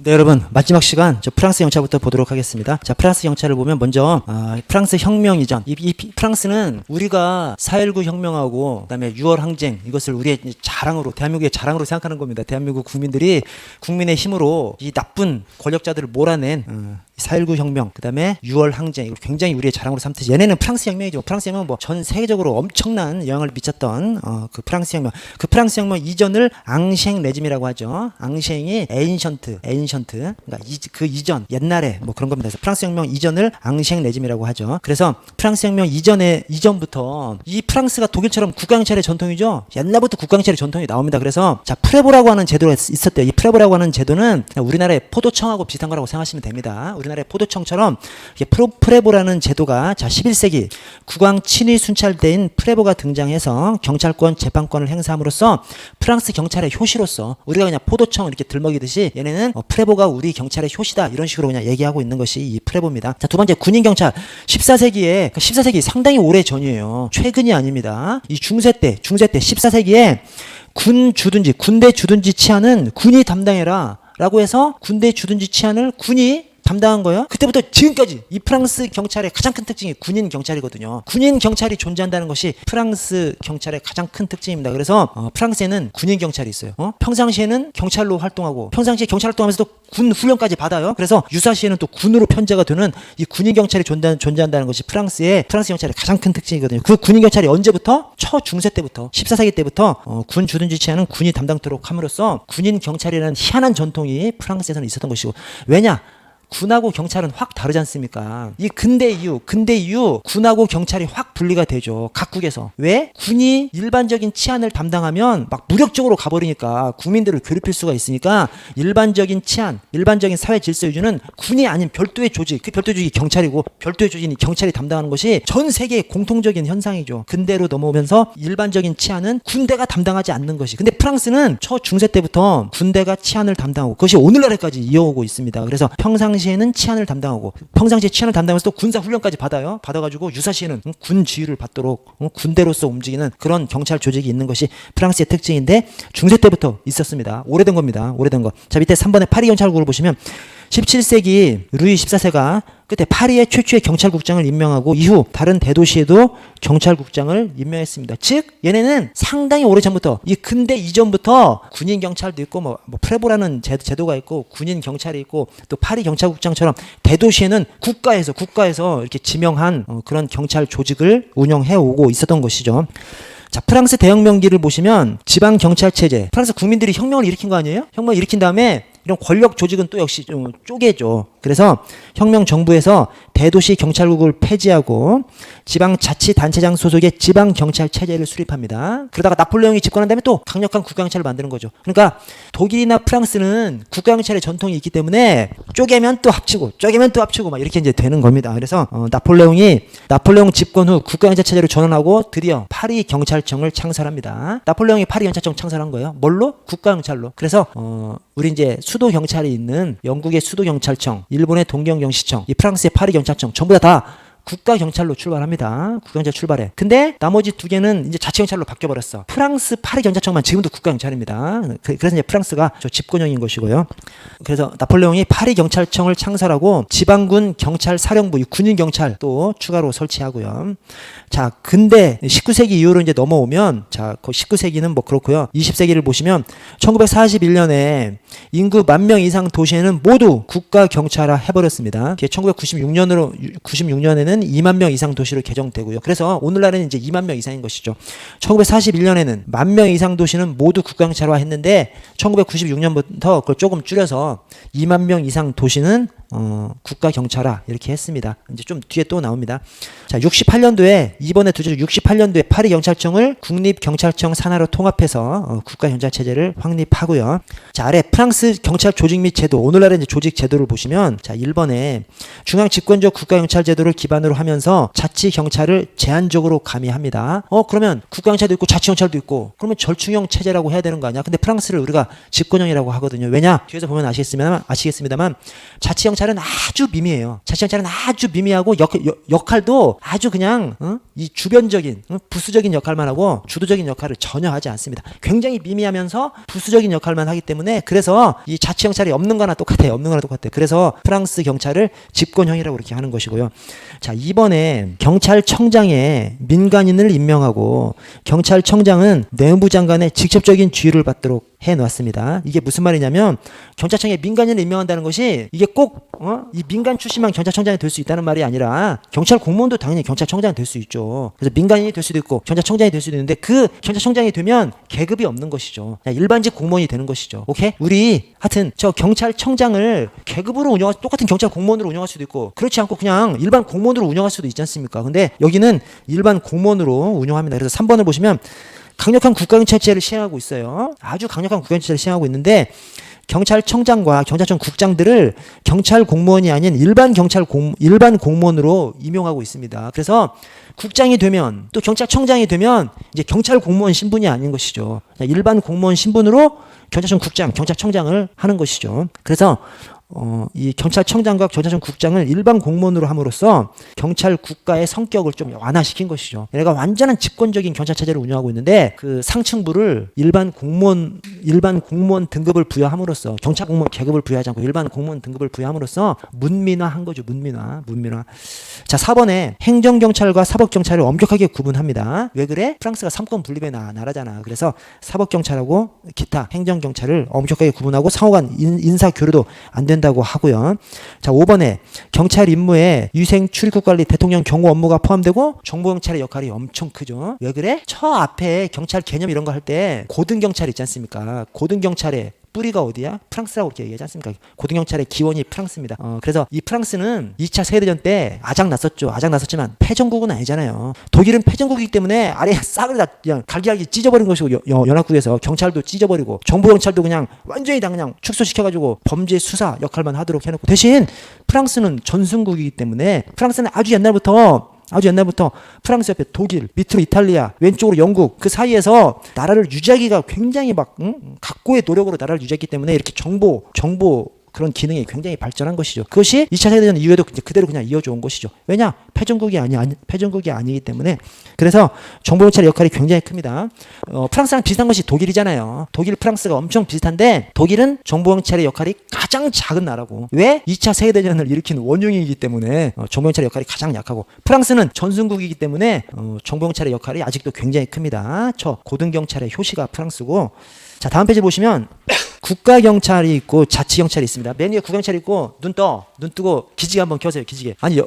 네, 여러분 마지막 시간 저 프랑스 경찰부터 보도록 하겠습니다. 자, 프랑스 경찰을 보면 먼저 프랑스 혁명 이전 이 프랑스는 우리가 4.19 혁명하고 그다음에 6월 항쟁 이것을 우리의 자랑으로 대한민국의 자랑으로 생각하는 겁니다. 대한민국 국민들이 국민의 힘으로 이 나쁜 권력자들을 몰아낸 4.19 혁명, 그 다음에 6월 항쟁, 이걸 굉장히 우리의 자랑으로 삼듯이 얘네는 프랑스 혁명이죠. 프랑스 혁명은 뭐 전 세계적으로 엄청난 영향을 미쳤던 그 프랑스 혁명. 그 프랑스 혁명 이전을 앙셴 레짐이라고 하죠. 앙셴이 에인션트, 그러니까 그 이전, 옛날에 뭐 그런 겁니다. 그래서 프랑스 혁명 이전을 앙셴 레짐이라고 하죠. 그래서 프랑스 혁명 이전부터 이 프랑스가 독일처럼 국가경찰의 전통이죠. 옛날부터 국가경찰의 전통이 나옵니다. 그래서 자, 프레보라고 하는 제도가 있었대요. 이 프레보라고 하는 제도는 우리나라의 포도청하고 비슷한 거라고 생각하시면 됩니다. 우리나라의 포도청처럼 프레보라는 제도가 자 11세기 국왕 친위 순찰대인 프레보가 등장해서 경찰권 재판권을 행사함으로써 프랑스 경찰의 효시로서 우리가 그냥 포도청 이렇게 들먹이듯이 얘네는 프레보가 우리 경찰의 효시다 이런 식으로 그냥 얘기하고 있는 것이 이 프레보입니다. 자, 두 번째 군인 경찰 14세기 상당히 오래 전이에요. 최근이 아닙니다. 이 중세 때 14세기에 군대 주둔지 치안은 군이 담당해라 라고 해서 군대 주둔지 치안을 군이 담당한 거예요. 그때부터 지금까지 이 프랑스 경찰의 가장 큰 특징이 군인 경찰이거든요. 군인 경찰이 존재한다는 것이 프랑스 경찰의 가장 큰 특징입니다. 그래서 프랑스에는 군인 경찰이 있어요. 평상시에는 경찰로 활동하고 평상시에 경찰 활동하면서도 군 훈련까지 받아요. 그래서 유사시에는 또 군으로 편제가 되는 이 군인 경찰이 존재한다는 것이 프랑스 경찰의 가장 큰 특징이거든요. 그 군인 경찰이 언제부터? 초중세 때부터 14세기 때부터 군 주둔지 치안은 군이 담당토록 함으로써 군인 경찰이라는 희한한 전통이 프랑스에서는 있었던 것이고 왜냐? 군하고 경찰은 확 다르지 않습니까? 이 근대 이후 군하고 경찰이 확 분리가 되죠. 각국에서. 왜? 군이 일반적인 치안을 담당하면 막 무력적으로 가버리니까 국민들을 괴롭힐 수가 있으니까 일반적인 치안, 일반적인 사회 질서 유지는 군이 아닌 별도의 조직, 그 별도의 조직이 경찰이고 별도의 조직이 경찰이 담당하는 것이 전 세계의 공통적인 현상이죠. 근대로 넘어오면서 일반적인 치안은 군대가 담당하지 않는 것이. 근데 프랑스는 초중세 때부터 군대가 치안을 담당하고 그것이 오늘날까지 이어오고 있습니다. 그래서 평상시에는 치안을 담당하고 평상시에 치안을 담당하면서 또 군사 훈련까지 받아가지고 유사시에는 군 지휘를 받도록 군대로서 움직이는 그런 경찰 조직이 있는 것이 프랑스의 특징인데 중세 때부터 있었습니다. 오래된 겁니다. 오래된 거. 자, 밑에 3번에 파리 경찰국을 보시면 17세기 루이 14세가 그때 파리에 최초의 경찰국장을 임명하고 이후 다른 대도시에도 경찰국장을 임명했습니다. 즉 얘네는 상당히 오래전부터 이 근대 이전부터 군인 경찰도 있고 뭐 프레보라는 제도가 있고 군인 경찰이 있고 또 파리 경찰국장처럼 대도시에는 국가에서 이렇게 지명한 그런 경찰 조직을 운영해 오고 있었던 것이죠. 자, 프랑스 대혁명기를 보시면 지방 경찰 체제. 프랑스 국민들이 혁명을 일으킨 거 아니에요? 혁명을 일으킨 다음에 이런 권력 조직은 또 역시 좀 쪼개죠. 그래서 혁명 정부에서 대도시 경찰국을 폐지하고 지방 자치단체장 소속의 지방 경찰 체제를 수립합니다. 그러다가 나폴레옹이 집권한 다음에 또 강력한 국가경찰을 만드는 거죠. 그러니까 독일이나 프랑스는 국가경찰의 전통이 있기 때문에 쪼개면 또 합치고 막 이렇게 이제 되는 겁니다. 그래서 나폴레옹 집권 후 국가경찰 체제로 전환하고 드디어 파리 경찰청을 창설합니다. 나폴레옹이 파리 경찰청 창설한 거예요. 뭘로? 국가경찰로. 그래서 우리 이제 수도 경찰이 있는 영국의 수도 경찰청, 일본의 동경경시청, 이 프랑스의 파리 경찰청 전부 다 국가 경찰로 출발합니다. 국가경찰 출발해. 근데 나머지 두 개는 이제 자치경찰로 바뀌어버렸어. 프랑스 파리 경찰청만 지금도 국가 경찰입니다. 그래서 이제 프랑스가 저 집권형인 것이고요. 그래서 나폴레옹이 파리 경찰청을 창설하고 지방군 경찰 사령부, 군인 경찰 또 추가로 설치하고요. 자, 근데 19세기 이후로 이제 넘어오면 자, 19세기는 뭐 그렇고요. 20세기를 보시면 1941년에 인구 10,000명 이상 도시에는 모두 국가 경찰화 해버렸습니다. 1996년에는 2만 명 이상 도시로 개정되고요. 그래서 오늘날은 이제 2만 명 이상인 것이죠. 1941년에는 10,000명 이상 도시는 모두 국가경찰화 했는데 1996년부터 그걸 조금 줄여서 2만 명 이상 도시는 국가경찰화 이렇게 했습니다. 이제 좀 뒤에 또 나옵니다. 자, 68년도에 이번에 68년도에 파리 경찰청을 국립경찰청 산하로 통합해서 국가경찰 체제를 확립하고요. 자, 아래 프랑스 경찰 조직 및 제도, 오늘날의 이제 조직 제도를 보시면 자, 1번에 중앙 집권적 국가경찰 제도를 기반으로 하면서 자치경찰을 제한적으로 가미합니다. 그러면 국가경찰도 있고 자치경찰도 있고 그러면 절충형 체제라고 해야 되는 거 아니야? 근데 프랑스를 우리가 집권형이라고 하거든요. 왜냐? 뒤에서 보면 아시겠습니다만 자치경찰 자치경찰은 아주 미미해요. 자치경찰은 아주 미미하고 역할도 아주 그냥 이 주변적인 부수적인 역할만 하고 주도적인 역할을 전혀 하지 않습니다. 굉장히 미미하면서 부수적인 역할만 하기 때문에 그래서 이 자치경찰이 없는 거나 똑같아요. 그래서 프랑스 경찰을 집권형이라고 이렇게 하는 것이고요. 자, 이번에 경찰청장에 민간인을 임명하고 경찰청장은 내무장관의 직접적인 지휘를 받도록 해놨습니다. 이게 무슨 말이냐면 경찰청에 민간인을 임명한다는 것이 이게 꼭 이 민간 출신만 경찰청장이 될 수 있다는 말이 아니라 경찰 공무원도 당연히 경찰청장이 될 수 있죠. 그래서 민간인이 될 수도 있고 경찰청장이 될 수도 있는데 그 경찰청장이 되면 계급이 없는 것이죠. 일반직 공무원이 되는 것이죠. 오케이? 우리 하여튼 저 경찰청장을 계급으로 똑같은 경찰 공무원으로 운영할 수도 있고 그렇지 않고 그냥 일반 공무원으로 운영할 수도 있지 않습니까? 근데 여기는 일반 공무원으로 운영합니다. 그래서 3번을 보시면 강력한 국가경찰제를 시행하고 있어요. 아주 강력한 국가경찰제를 시행하고 있는데 경찰청장과 경찰청 국장들을 경찰 공무원이 아닌 일반 공무원으로 임용하고 있습니다. 그래서 국장이 되면 또 경찰청장이 되면 이제 경찰 공무원 신분이 아닌 것이죠. 일반 공무원 신분으로 경찰청 국장, 경찰청장을 하는 것이죠. 그래서 이 경찰청장과 경찰청 국장을 일반 공무원으로 함으로써 경찰 국가의 성격을 좀 완화시킨 것이죠. 얘가 완전한 집권적인 경찰 체제를 운영하고 있는데 그 상층부를 일반 공무원 등급을 부여함으로써 경찰 공무원 계급을 부여하지 않고 일반 공무원 등급을 부여함으로써 문민화한 거죠. 문민화. 자, 4번에 행정경찰과 사법경찰을 엄격하게 구분합니다. 왜 그래? 프랑스가 삼권 분립의 나라잖아. 그래서 사법경찰하고 기타 행정경찰을 엄격하게 구분하고 상호간 인사교류도 안 된다고 하고요. 자, 5번에 경찰 임무에 위생, 출입국 관리, 대통령 경호 업무가 포함되고 정보경찰의 역할이 엄청 크죠. 왜 그래? 저 앞에 경찰 개념 이런 거 할 때 고등경찰 있지 않습니까? 고등경찰의 뿌리가 어디야? 프랑스라고 이렇게 얘기하지 않습니까? 고등경찰의 기원이 프랑스입니다. 그래서 이 프랑스는 2차 세계대전 때 아작났었지만 패전국은 아니잖아요. 독일은 패전국이기 때문에 아래 싹을 다 그냥 갈기갈기 찢어버린 것이고 연합국에서 경찰도 찢어버리고 정보경찰도 그냥 완전히 다 그냥 축소시켜가지고 범죄 수사 역할만 하도록 해놓고 대신 프랑스는 전승국이기 때문에 프랑스는 아주 옛날부터 프랑스 옆에 독일, 밑으로 이탈리아, 왼쪽으로 영국 그 사이에서 나라를 유지하기가 굉장히 각고의 노력으로 나라를 유지했기 때문에 이렇게 정보 그런 기능이 굉장히 발전한 것이죠. 그것이 2차 세계대전 이후에도 그대로 그냥 이어져 온 것이죠. 왜냐? 패전국이 아니기 때문에. 그래서 정보경찰의 역할이 굉장히 큽니다. 프랑스랑 비슷한 것이 독일이잖아요. 독일, 프랑스가 엄청 비슷한데 독일은 정보경찰의 역할이 가장 작은 나라고. 왜? 2차 세계대전을 일으킨 원흉이기 때문에 정보경찰의 역할이 가장 약하고 프랑스는 전승국이기 때문에 정보경찰의 역할이 아직도 굉장히 큽니다. 저 고등경찰의 효시가 프랑스고. 자, 다음 페이지 보시면 국가경찰이 있고 자치경찰이 있습니다. 맨 위에 국가경찰이 있고 눈 뜨고 기지개 한번 켜세요. 기지개. 아니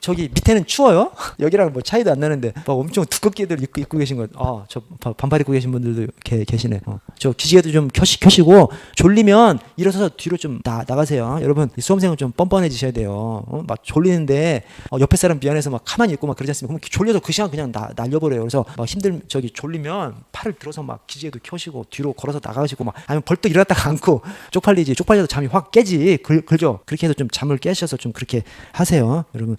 저기 밑에는 추워요? 여기랑 뭐 차이도 안 나는데 막 엄청 두껍게들 입고 계신 거. 저 반팔 입고 계신 분들도 계시네. 저 기지개도 좀 켜시고 졸리면 일어서서 뒤로 좀 나가세요. 여러분 수험생은 좀 뻔뻔해지셔야 돼요. 막 졸리는데 옆에 사람 미안해서 막 가만히 있고 막 그러지 않습니까? 그럼 졸려서 그 시간 그냥 날려버려요. 그래서 막 졸리면 팔을 들어서 막 기지개도 켜시고 뒤로 걸어서 나가시고 막 아니면 벌떡 일어났다가 앉고 쪽팔려서 잠이 확 깨지. 그죠? 그렇게 해서 좀 잠을 깨셔서 좀 그렇게 하세요. 여러분.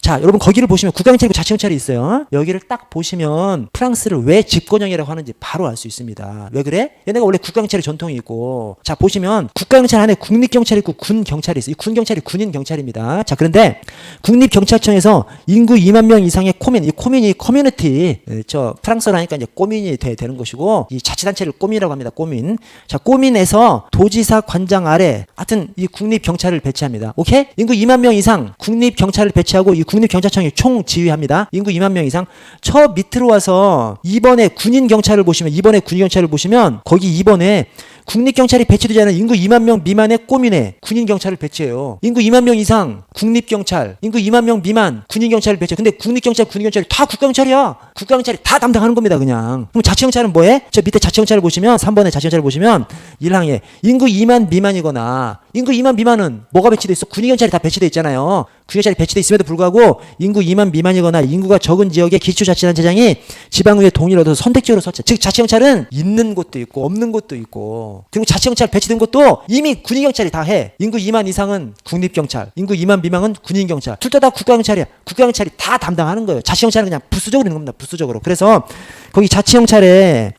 자, 여러분 거기를 보시면 국가경찰이고 자치경찰이 있어요. 여기를 딱 보시면 프랑스를 왜 집권형이라고 하는지 바로 알 수 있습니다. 왜 그래? 얘네가 원래 국가경찰의 전통이 있고, 자 보시면 국가경찰 안에 국립경찰이 있고 군경찰이 있어요. 이 군경찰이 군인 경찰입니다. 자, 그런데 국립경찰청에서 인구 2만 명 이상의 이 커뮤니티, 저 프랑스어로 하니까 이제 꼬민이 되는 것이고, 이 자치단체를 꼬민이라고 합니다. 꼬민. 자, 꼬민에서 도지사 관장 아래 하여튼 이 국립경찰을 배치합니다. 오케이? 인구 2만 명 이상 국립경찰을 배치하고 이 국립경찰청이 총 지휘합니다. 인구 2만 명 이상. 저 밑으로 와서 2번에 군인경찰을 보시면 거기 2번에 국립경찰이 배치되지 않은 인구 2만 명 미만의 꼬민에 군인경찰을 배치해요. 인구 2만 명 이상 국립경찰, 인구 2만 명 미만 군인경찰을 배치해. 근데 국립경찰, 군인경찰이 다 국가경찰이야. 국가경찰이 다 담당하는 겁니다, 그냥. 그럼 자치경찰은 뭐해? 저 밑에 자치경찰을 보시면 3번에 자치경찰을 보시면 1항에 인구 2만 미만이거나 인구 2만 미만은 뭐가 배치돼 있어? 군인경찰이 다 배치돼 있잖아요. 군인경찰이 배치돼 있음에도 불구하고 인구 2만 미만이거나 인구가 적은 지역의 기초자치단체장이 지방의회 동의를 얻어서 선택적으로 설치. 즉 자치경찰은 있는 곳도 있고 없는 곳도 있고, 그리고 자치경찰 배치된 것도 이미 군인경찰이 다 해. 인구 2만 이상은 국립경찰, 인구 2만 미만은 군인경찰. 둘 다 국가경찰이야. 국가경찰이 다 담당하는 거예요. 자치경찰은 그냥 부수적으로 있는 겁니다. 부수적으로. 그래서 거기 자치경찰에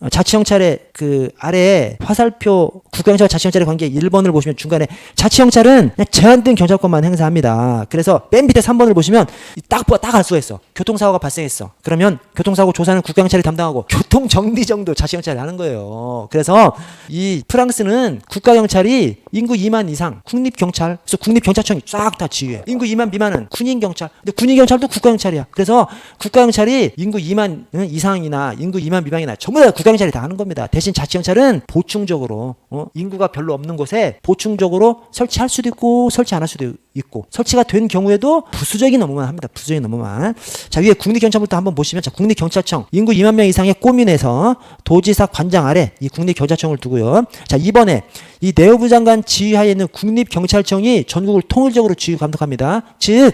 그 아래에 화살표 국가경찰과 자치경찰의 관계 1번을 보시면 중간에 자치경찰은 그냥 제한된 경찰권만 행사합니다. 그래서 맨 밑에 3번을 보시면 딱 알 수가 있어. 교통사고가 발생했어. 그러면 교통사고 조사는 국가경찰이 담당하고 교통정비 정도 자치경찰이 하는 거예요. 그래서 이 프랑스는 국가경찰이 인구 2만 이상 국립경찰, 그래서 국립경찰청이 쫙 다 지휘해. 인구 2만 미만은 군인경찰. 근데 군인경찰도 국가경찰이야. 그래서 국가경찰이 인구 2만 이상이나 인구 2만 미만이나 전부 다 국가경찰이 다 하는 겁니다. 대신 자치경찰은 보충적으로 인구가 별로 없는 곳에 보충적으로 설치할 수도 있고 설치 안 할 수도 있고 설치가 된 경우에도 부수적인 업무만 합니다. 부수적인 업무만. 자, 위에 국립경찰부터 한번 보시면 자, 국립경찰청 인구 2만 명 이상의 꼬민에서 도지사 관장 아래 이 국립경찰청을 두고요. 자, 이번에 이 내무부 장관 지휘하에 있는 국립경찰청이 전국을 통일적으로 지휘 감독합니다. 즉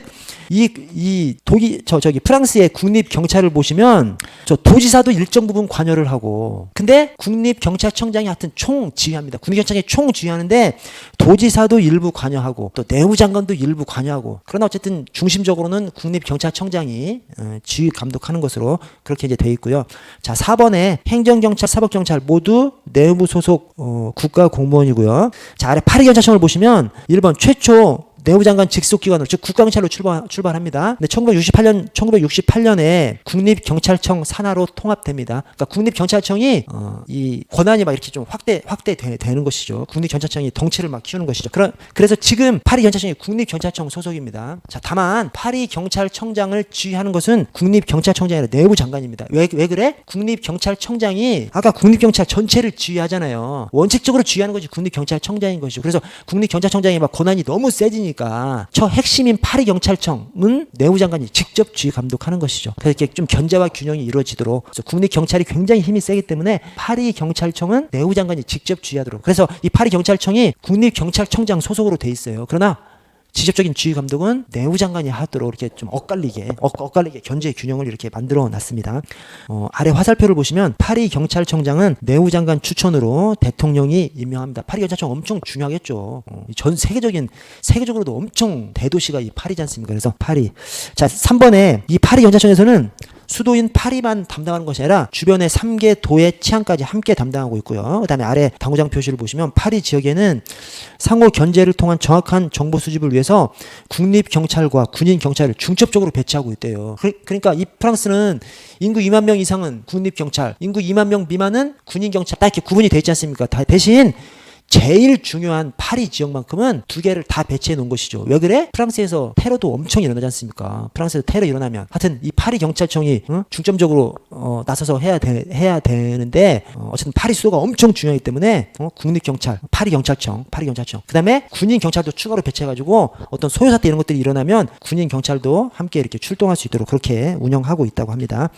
저기 프랑스의 국립경찰을 보시면 저 도지사도 일정 부분 관여를 하고 근데 국립경찰청장이 하여튼 총 지휘합니다. 국립경찰청이 총 지휘하는데 도지사도 일부 관여하고 또 내무장관도 일부 관여하고 그러나 어쨌든 중심적으로는 국립경찰청장이 지휘 감독하는 것으로 그렇게 이제 돼 있고요. 자, 4번에 행정경찰, 사법경찰 모두 내무부 소속 국가 공무원이고요. 자, 아래 파리경찰청을 보시면 1번 최초 내무장관 직속기관으로 즉 국가경찰로 출발합니다. 근데 1968년에 국립경찰청 산하로 통합됩니다. 그러니까 국립경찰청이 이 권한이 막 이렇게 좀 확대되는 것이죠. 국립경찰청이 덩치를 막 키우는 것이죠. 그래서 지금 파리경찰청이 국립경찰청 소속입니다. 자, 다만 파리경찰청장을 지휘하는 것은 국립경찰청장이 아니라 내무장관입니다. 왜 그래? 국립경찰청장이 아까 국립경찰 전체를 지휘하잖아요. 원칙적으로 지휘하는 것이 국립경찰청장인 것이죠. 그래서 국립경찰청장이 막 권한이 너무 세지니까 저 핵심인 파리경찰청은 내무장관이 직접 지휘 감독하는 것이죠. 그래서 이렇게 좀 견제와 균형이 이루어지도록 그래서 국립경찰이 굉장히 힘이 세기 때문에 파리경찰청은 내무장관이 직접 지휘하도록 그래서 이 파리경찰청이 국립경찰청장 소속으로 돼 있어요. 그러나 직접적인 지휘 감독은 내무장관이 하도록 이렇게 좀 엇갈리게 견제 균형을 이렇게 만들어 놨습니다. 아래 화살표를 보시면 파리경찰청장은 내무장관 추천으로 대통령이 임명합니다. 파리경찰청 엄청 중요하겠죠. 전 세계적으로도 엄청 대도시가 이 파리지 않습니까? 그래서 파리. 자, 3번에 이 파리경찰청에서는 수도인 파리만 담당하는 것이 아니라 주변의 3개 도의 치안까지 함께 담당하고 있고요. 그 다음에 아래 당구장 표시를 보시면 파리 지역에는 상호 견제를 통한 정확한 정보 수집을 위해서 국립경찰과 군인경찰을 중첩적으로 배치하고 있대요. 그러니까 이 프랑스는 인구 2만 명 이상은 국립경찰, 인구 2만 명 미만은 군인경찰 딱 이렇게 구분이 되어 있지 않습니까? 대신 제일 중요한 파리 지역만큼은 두 개를 다 배치해 놓은 것이죠. 왜 그래? 프랑스에서 테러도 엄청 일어나지 않습니까? 프랑스에서 테러 일어나면 하여튼 이 파리 경찰청이 중점적으로 나서서 해야 되는데 어쨌든 파리 수도가 엄청 중요하기 때문에 국립경찰, 파리경찰청 그다음에 군인경찰도 추가로 배치해가지고 어떤 소요사태 이런 것들이 일어나면 군인경찰도 함께 이렇게 출동할 수 있도록 그렇게 운영하고 있다고 합니다.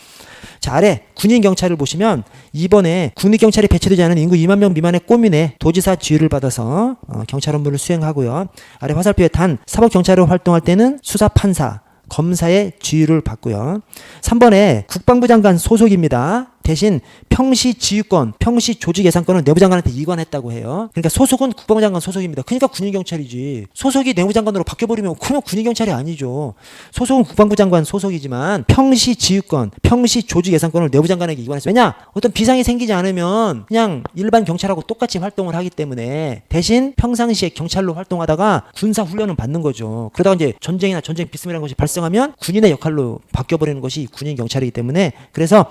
자, 아래 군인경찰을 보시면 이번에 국립경찰이 배치되지 않은 인구 2만 명 미만의 꼬민에 도지사 지휘를 받아서 경찰 업무를 수행하고요. 아래 화살표에 단 사법경찰로 활동할 때는 수사판사, 검사의 지휘를 받고요. 3번에 국방부 장관 소속입니다. 대신 평시 지휘권, 평시 조직 예산권은 내무장관한테 이관했다고 해요. 그러니까 소속은 국방부 장관 소속입니다. 그러니까 군인경찰이지. 소속이 내무장관으로 바뀌어버리면 그냥 군인경찰이 아니죠. 소속은 국방부 장관 소속이지만 평시 지휘권, 평시 조직 예산권을 내무장관에게 이관했어요. 왜냐? 어떤 비상이 생기지 않으면 그냥 일반 경찰하고 똑같이 활동을 하기 때문에 대신 평상시에 경찰로 활동하다가 군사 훈련을 받는 거죠. 그러다가 이제 전쟁이나 전쟁 비스무리한 것이 발생하면 군인의 역할로 바뀌어버리는 것이 군인경찰이기 때문에 그래서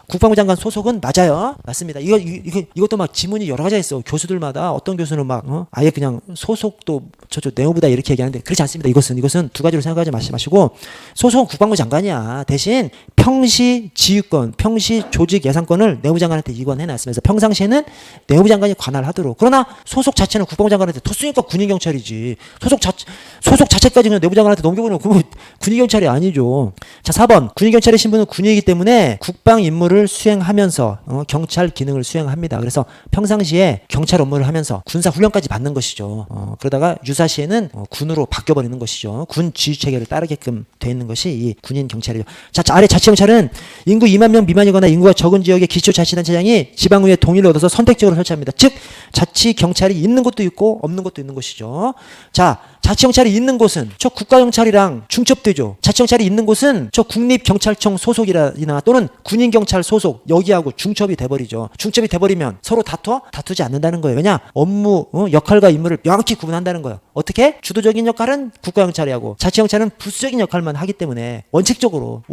국방부 장관 소속은 맞아요. 맞습니다. 이것도 막 지문이 여러 가지가 있어. 교수들마다 어떤 교수는 막 아예 그냥 소속도 저쪽 내무부다 이렇게 얘기하는데 그렇지 않습니다. 이것은 두 가지로 생각하지 마시고 소속은 국방부 장관이야. 대신 평시 지휘권, 평시 조직 예산권을 내무장관한테 이관해놨으면서 평상시에는 내무장관이 관할을 하도록. 그러나 소속 자체는 국방부 장관한테 뒀으니까 군인경찰이지. 소속 자체까지 그냥 내무장관한테 넘겨버리면 그건 군인경찰이 아니죠. 자, 4번 군인경찰의 신분은 군인이기 때문에 국방 임무를 수행하면서 경찰 기능을 수행합니다. 그래서 평상시에 경찰 업무를 하면서 군사 훈련까지 받는 것이죠. 그러다가 유사시에는 군으로 바뀌어버리는 것이죠. 군 지휘체계를 따르게끔 돼 있는 것이 이 군인 경찰이죠. 자, 아래 자치경찰은 인구 2만 명 미만이거나 인구가 적은 지역의 기초자치단체장이 지방의회 동의를 얻어서 선택적으로 설치합니다. 즉 자치경찰이 있는 곳도 있고 없는 곳도 있는 것이죠. 자, 자치경찰이 있는 곳은 저 국가경찰이랑 중첩되죠. 자치경찰이 있는 곳은 저 국립경찰청 소속이나 또는 군인경찰 소속 여기하고 중첩이 돼버리죠. 중첩이 돼버리면 서로 다투지 않는다는 거예요. 왜냐? 업무, 역할과 임무를 명확히 구분한다는 거예요. 어떻게? 주도적인 역할은 국가경찰이 하고 자치경찰은 부수적인 역할만 하기 때문에 원칙적으로.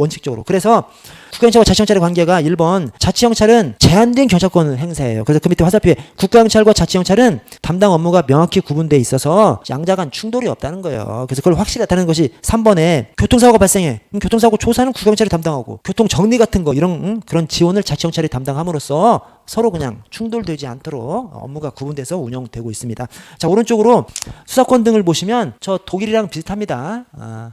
그래서 국가경찰과 자치경찰의 관계가 1번 자치경찰은 제한된 경찰권을 행사해요. 그래서 그 밑에 화살표에 국가경찰과 자치경찰은 담당 업무가 명확히 구분되어 있어서 양자 간 충돌이 없다는 거예요. 그래서 그걸 확실히 나타내는 것이 3번에 교통사고가 발생해. 교통사고 조사는 국가경찰이 담당하고 교통정리 같은 거 이런 그런 지원을 자치경찰이 담당함으로써 서로 그냥 충돌되지 않도록 업무가 구분돼서 운영되고 있습니다. 자, 오른쪽으로 수사권 등을 보시면 저 독일이랑 비슷합니다.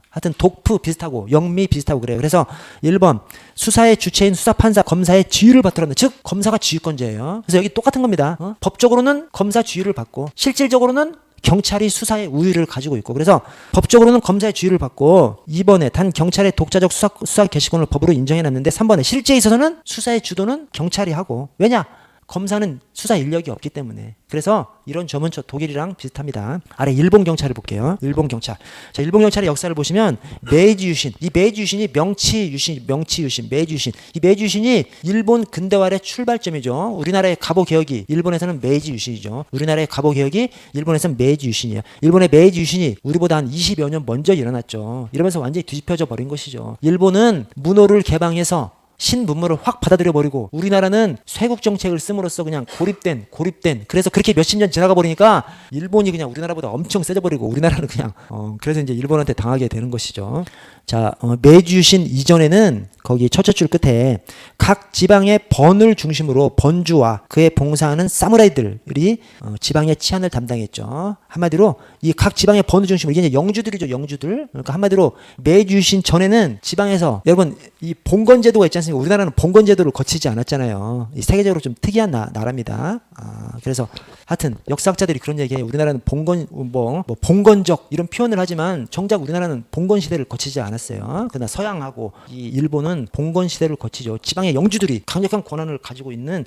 하여튼 독프 비슷하고 영미 비슷하고 그래요. 그래서 1번 수사의 주체인 수사판사 검사의 지휘를 받도록 한다. 즉 검사가 지휘권자예요. 그래서 여기 똑같은 겁니다. 법적으로는 검사 지휘를 받고 실질적으로는 경찰이 수사의 우위를 가지고 있고 그래서 법적으로는 검사의 지휘를 받고 2번에 단 경찰의 독자적 수사 개시권을 법으로 인정해놨는데 3번에 실제에 있어서는 수사의 주도는 경찰이 하고 왜냐? 검사는 수사 인력이 없기 때문에 그래서 이런 점은 저 독일이랑 비슷합니다. 아래 일본 경찰을 볼게요. 일본 경찰. 자, 일본 경찰의 역사를 보시면 메이지 유신. 이 메이지 유신이 명치 유신, 메이지 유신. 이 메이지 유신이 일본 근대화의 출발점이죠. 우리나라의 갑오 개혁이 일본에서는 메이지 유신이죠. 우리나라의 갑오 개혁이 일본에서는 메이지 유신이에요. 일본의 메이지 유신이 우리보다 한 20여 년 먼저 일어났죠. 이러면서 완전히 뒤집혀져 버린 것이죠. 일본은 문호를 개방해서 신문물을 확 받아들여 버리고 우리나라는 쇄국 정책을 씀으로써 그냥 고립된 그래서 그렇게 몇십 년 지나가 버리니까 일본이 그냥 우리나라보다 엄청 세져 버리고 우리나라는 그냥 그래서 이제 일본한테 당하게 되는 것이죠. 자, 메이지 유신 이전에는 거기 첫째 줄 끝에 각 지방의 번을 중심으로 번주와 그에 봉사하는 사무라이들이 지방의 치안을 담당했죠. 한마디로 이 각 지방의 번을 중심으로 이게 이제 영주들이죠, 영주들. 그러니까 한마디로 메이지 유신 전에는 지방에서 여러분 이 봉건제도가 있지 않습니까? 우리나라는 봉건제도를 거치지 않았잖아요. 이 세계적으로 좀 특이한 나라입니다. 그래서 하여튼 역사학자들이 그런 얘기해요. 우리나라는 봉건 뭐 봉건적 이런 표현을 하지만 정작 우리나라는 봉건 시대를 거치지 않았어요. 그러나 서양하고 이 일본은 봉건 시대를 거치죠. 지방의 영주들이 강력한 권한을 가지고 있는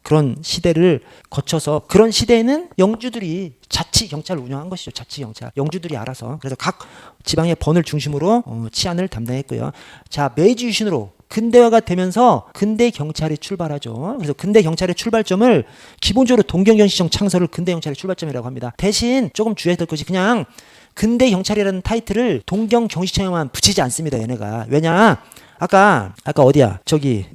그런 시대를 거쳐서 그런 시대에는 영주들이 자치 경찰을 운영한 것이죠. 자치 경찰. 영주들이 알아서. 그래서 각 지방의 번을 중심으로 치안을 담당했고요. 자, 메이지 유신으로 근대화가 되면서 근대 경찰이 출발하죠. 그래서 근대 경찰의 출발점을 기본적으로 동경경시청 창설을 근대 경찰의 출발점이라고 합니다. 대신 조금 주의해야 될 것이 그냥 근대 경찰이라는 타이틀을 동경경시청에만 붙이지 않습니다. 얘네가. 왜냐? 아까 어디야? 저기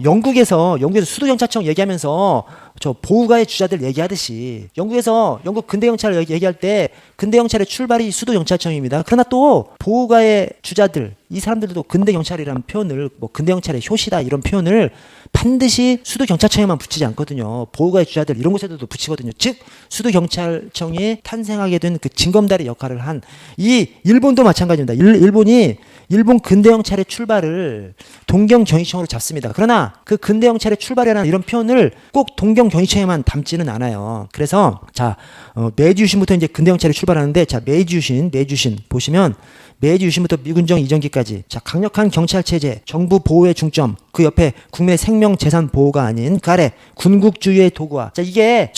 영국에서 수도경찰청 얘기하면서 저 보호가의 주자들 얘기하듯이 영국 근대경찰 얘기할 때 근대경찰의 출발이 수도경찰청입니다. 그러나 또 보호가의 주자들 이 사람들도 근대경찰이라는 표현을 뭐 근대경찰의 효시다 이런 표현을 반드시 수도경찰청에만 붙이지 않거든요. 보호가의 주자들 이런 곳에도 붙이거든요. 즉 수도경찰청이 탄생하게 된 그 징검다리 역할을 한 이 일본도 마찬가지입니다. 일본 근대경찰의 출발을 동경경시청으로 잡습니다. 그러나 그 근대경찰의 출발이라는 이런 표현을 꼭 동경경시청에만 담지는 않아요. 그래서 자 메이지 유신부터 이제 근대경찰이 출발하는데 자 메이지 유신 보시면 메이지 유신부터 미군정 이전기까지 자 강력한 경찰 체제, 정부 보호의 중점, 그 옆에 국민의 생명 재산 보호가 아닌 그 아래 군국주의의 도구화. 자 이게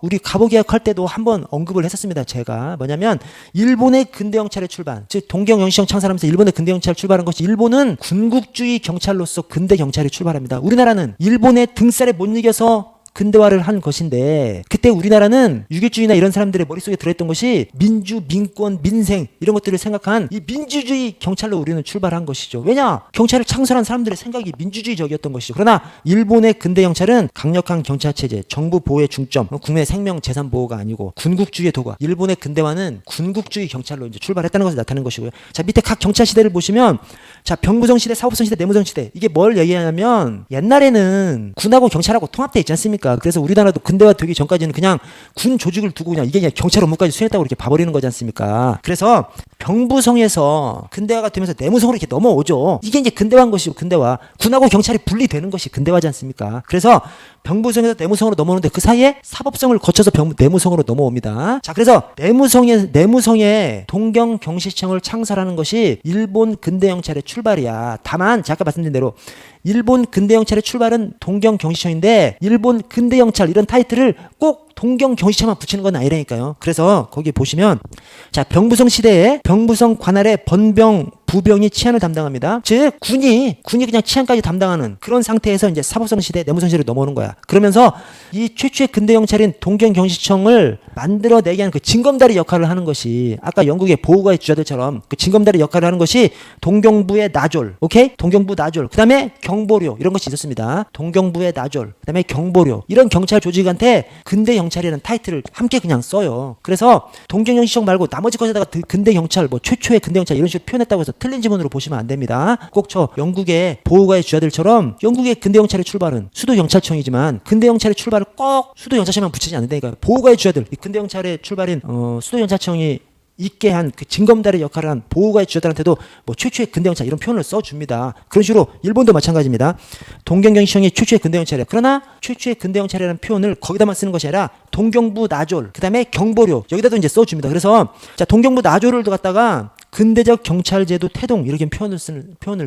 우리 갑오개혁할 때도 한번 언급을 했었습니다. 제가 뭐냐면 일본의 근대경찰의 출발, 즉 동경경시청 창설하면서 일본의 근대경찰 출발한 것이 일본은 군국주의 경찰로서 근대경찰이 출발합니다. 우리나라는 일본의 등살에 못 이겨서 근대화를 한 것인데 그때 우리나라는 유교주의나 이런 사람들의 머릿속에 들어있던 것이 민주, 민권, 민생 이런 것들을 생각한 이 민주주의 경찰로 우리는 출발한 것이죠. 왜냐? 경찰을 창설한 사람들의 생각이 민주주의적이었던 것이죠. 그러나 일본의 근대 경찰은 강력한 경찰체제, 정부 보호의 중점, 국민의 생명 재산 보호가 아니고 군국주의의 도가. 일본의 근대화는 군국주의 경찰로 이제 출발했다는 것을 나타내는 것이고요. 자 밑에 각 경찰 시대를 보시면 자 병부성 시대, 사법성 시대, 내무성 시대 이게 뭘 얘기하냐면 옛날에는 군하고 경찰하고 통합돼 있지 않습니까? 그래서 우리나라도 근대화 되기 전까지는 그냥 군 조직을 두고 그냥 이게 그냥 경찰 업무까지 수행했다고 이렇게 봐버리는 거지 않습니까? 그래서 병부성에서 근대화가 되면서 내무성으로 이렇게 넘어오죠. 이게 이제 근대화인 것이고 근대화. 군하고 경찰이 분리되는 것이 근대화지 않습니까? 그래서 병부성에서 내무성으로 넘어오는데 그 사이에 사법성을 거쳐서 내무성으로 넘어옵니다. 자, 그래서 내무성에 동경경시청을 창설하는 것이 일본 근대경찰의 출발이야. 다만 제가 아까 말씀드린 대로 일본 근대경찰의 출발은 동경경시청인데 일본 근대경찰 이런 타이틀을 꼭 동경 경시청만 붙이는 건 아니라니까요. 그래서 거기 보시면 자, 병부성 시대에 병부성 관할의 번병 부병이 치안을 담당합니다. 즉 군이 그냥 치안까지 담당하는 그런 상태에서 이제 사법성 시대, 내무성 시대로 넘어오는 거야. 그러면서 이 최초의 근대 경찰인 동경 경시청을 만들어내게 하는 그 징검다리 역할을 하는 것이 아까 영국의 보호가의 주자들처럼 그 징검다리 역할을 하는 것이 동경부의 나졸, 오케이? 동경부 나졸, 그다음에 경보료 이런 것이 있었습니다. 동경부의 나졸, 그다음에 경보료 이런 경찰 조직한테 근대 경찰이라는 타이틀을 함께 그냥 써요. 그래서 동경 경시청 말고 나머지 것에다가 근대 경찰, 뭐 최초의 근대 경찰 이런 식으로 표현했다고 해서 틀린 지문으로 보시면 안 됩니다. 꼭 저 영국의 보호가의 주자들처럼 영국의 근대 경찰의 출발은 수도 경찰청이지만 근대 경찰의 출발을 꼭 수도 경찰청만 붙이지 않는다니까. 보호가의 주자들, 이 근대 경찰의 출발인 수도 경찰청이 있게 한 그 징검다리 역할을 한 보호가의 주자들한테도 뭐 최초의 근대 경찰 이런 표현을 써줍니다. 그런 식으로 일본도 마찬가지입니다. 동경경시청이 최초의 근대 경찰이야. 그러나 최초의 근대 경찰이라는 표현을 거기다만 쓰는 것이 아니라 동경부 나졸, 그 다음에 경보료 여기다도 이제 써줍니다. 그래서 자, 동경부 나졸을 갖다가 근대적 경찰제도 태동 이렇게 표현을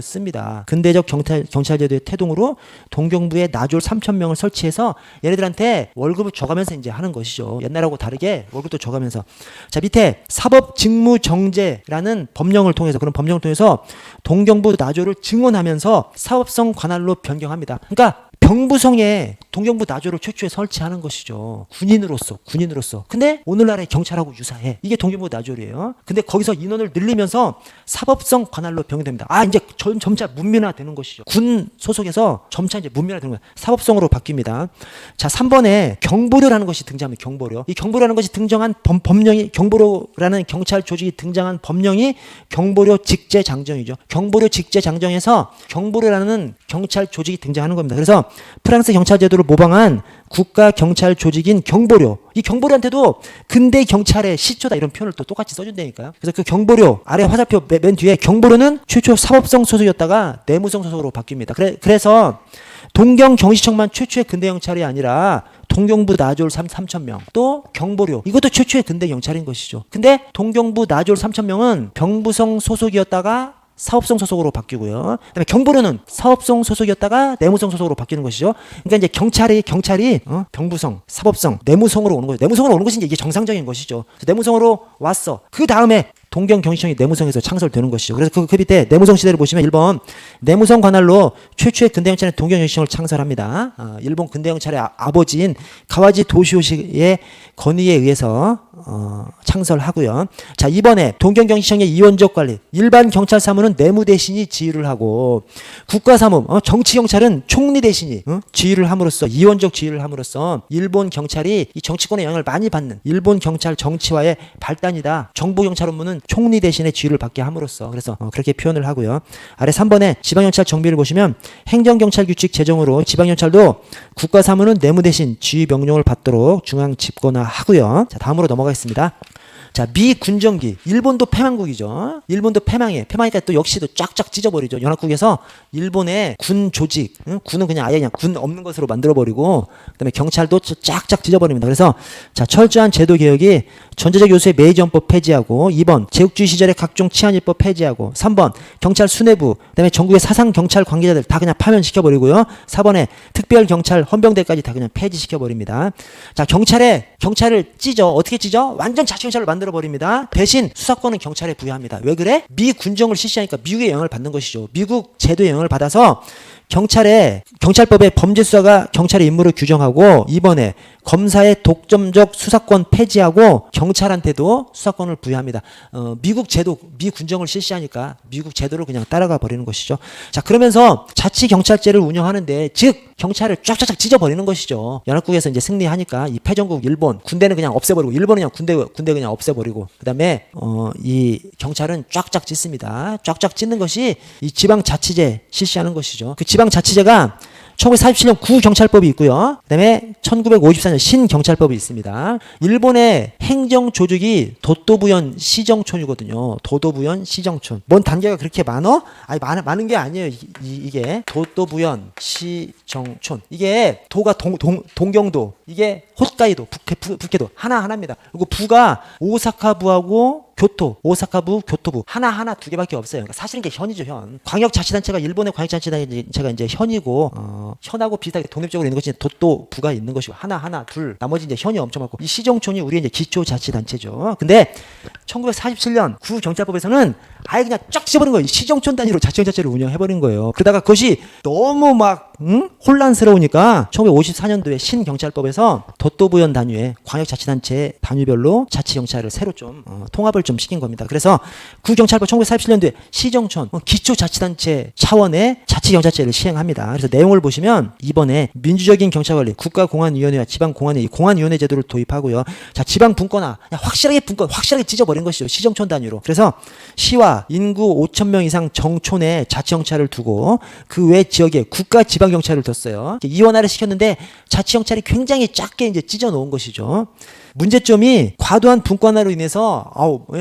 씁니다. 근대적 경찰제도의 태동으로 동경부에 나졸 3,000명을 설치해서 얘네들한테 월급을 줘가면서 이제 하는 것이죠. 옛날하고 다르게 월급도 줘가면서. 자, 밑에 사법직무정제라는 법령을 통해서 그런 법령을 통해서 동경부 나졸을 증원하면서 사법성 관할로 변경합니다. 그러니까 병부성에 동경부 나졸을 최초에 설치하는 것이죠. 군인으로서. 근데 오늘날의 경찰하고 유사해. 이게 동경부 나졸이에요. 근데 거기서 인원을 늘리면서 사법성 관할로 변경됩니다. 아, 이제 점차 문민화되는 것이죠. 군 소속에서 점차 이제 문민화되는 거예요. 사법성으로 바뀝니다. 자, 3번에 경보료라는 것이 등장합니다. 경보료. 이 경보료라는 것이 등장한 법령이 경보료라는 경찰 조직이 등장한 법령이 경보료 직제장정이죠. 경보료 직제장정에서 경보료라는 경찰 조직이 등장하는 겁니다. 그래서 프랑스 경찰 제도를 모방한 국가 경찰 조직인 경보료. 이 경보료한테도 근대 경찰의 시초다 이런 표현을 또 똑같이 써준다니까요. 그래서 그 경보료 아래 화살표 맨 뒤에 경보료는 최초 사법성 소속이었다가 내무성 소속으로 바뀝니다. 그래서 동경 경시청만 최초의 근대 경찰이 아니라 동경부 나졸 3,000명 또 경보료 이것도 최초의 근대 경찰인 것이죠. 근데 동경부 나졸 3,000명은 병부성 소속이었다가 사업성 소속으로 바뀌고요. 그다음에 경보료는 사업성 소속이었다가 내무성 소속으로 바뀌는 것이죠. 그러니까 이제 경찰이 병부성, 사법성, 내무성으로 오는 거예요. 내무성으로 오는 것이 이게 정상적인 것이죠. 내무성으로 왔어. 그 다음에 동경 경시청이 내무성에서 창설되는 것이죠. 그래서 그 밑에 내무성 시대를 보시면 1번 내무성 관할로 최초의 근대 경찰은 동경 경시청을 창설합니다. 일본 근대 경찰의 아버지인 가와지 도시오시의 건의에 의해서 창설하고요. 자, 2번에 동경 경시청의 이원적 관리, 일반 경찰 사무는 내무 대신이 지휘를 하고 국가 사무, 정치 경찰은 총리 대신이 지휘를 함으로써 이원적 지휘를 함으로써 일본 경찰이 이 정치권의 영향을 많이 받는 일본 경찰 정치화의 발단이다. 정부 경찰 업무는 총리 대신에 지휘를 받게 함으로써 그래서 그렇게 표현을 하고요. 아래 3번에 지방경찰 정비를 보시면 행정경찰 규칙 제정으로 지방경찰도 국가 사무는 내무 대신 지휘 명령을 받도록 중앙 집권화하고요. 자, 다음으로 넘어가겠습니다. 자, 미군정기. 일본도 패망국이죠. 일본도 패망이니까 또 역시도 쫙쫙 찢어버리죠. 연합국에서 일본의 군 조직, 군은 그냥 아예 그냥 군 없는 것으로 만들어버리고 그다음에 경찰도 쫙쫙 찢어버립니다. 그래서 자, 철저한 제도 개혁이 전제적 요소의 메이저헌법 폐지하고 2번 제국주의 시절의 각종 치안일법 폐지하고 3번 경찰 수뇌부 그다음에 전국의 사상 경찰 관계자들 다 그냥 파면시켜버리고요. 4번에 특별 경찰 헌병대까지 다 그냥 폐지시켜버립니다. 자, 경찰을 찢어. 어떻게 찢어? 완전 자치경찰을 만들어버립니다. 대신 수사권은 경찰에 부여합니다. 왜 그래? 미군정을 실시하니까 미국의 영향을 받는 것이죠. 미국 제도의 영향을 받아서 경찰법의 범죄 수사가 경찰의 임무를 규정하고 이번에 검사의 독점적 수사권 폐지하고 경찰한테도 수사권을 부여합니다. 미국 제도, 미군정을 실시하니까 미국 제도를 그냥 따라가 버리는 것이죠. 자, 그러면서 자치경찰제를 운영하는데 즉 경찰을 쫙쫙쫙 찢어버리는 것이죠. 연합국에서 이제 승리하니까 이 패전국 일본 군대는 그냥 없애버리고 일본은 그냥 군대 그냥 없애버리고 그다음에 이 경찰은 쫙쫙 찢습니다. 쫙쫙 찢는 것이 이 지방자치제 실시하는 것이죠. 그 지방자치제가 1947년 구경찰법이 있고요. 그다음에 1954년 신경찰법이 있습니다. 일본의 행정조직이 도도부현 시정촌이거든요. 도도부현 시정촌. 뭔 단계가 그렇게 많어? 아니 많은 게 아니에요. 이게 도도부현 시정촌. 이게 도가 동경도, 이게 홋카이도, 북해도 하나입니다. 그리고 부가 오사카부하고 교토, 오사카부, 교토부 하나 두 개밖에 없어요. 그러니까 사실은 이게 현이죠, 현. 광역자치단체가 일본의 광역자치단체가 이제 현이고 현하고 비슷하게 독립적으로 있는 것이 도토부가 있는 것이고 하나 둘 나머지 이제 현이 엄청 많고 이 시정촌이 우리의 이제 기초자치단체죠. 근데 1947년 구경찰법에서는 아예 그냥 쫙 찢어버린 거예요. 시정촌 단위로 자치경찰제를 운영해버린 거예요. 그러다가 그것이 너무 막 혼란스러우니까 1954년도에 신경찰법에서 도토부현 단위의 광역자치단체 단위별로 자치경찰을 새로 좀 통합을 좀 시킨 겁니다. 그래서 구경찰법 1947년도에 시정촌 기초자치단체 차원의 자치경찰제를 시행합니다. 그래서 내용을 보시면 이번에 민주적인 경찰관리 국가공안위원회와 지방공안위 공안위원회 제도를 도입하고요. 자, 지방분권화 확실하게 찢어버린 것이죠. 시정촌 단위로. 그래서 시와 인구 5,000명 이상 정촌에 자치경찰을 두고 그 외 지역에 국가지방경찰을 뒀어요. 이원화를 시켰는데 자치경찰이 굉장히 작게 이제 찢어 놓은 것이죠. 문제점이 과도한 분권화로 인해서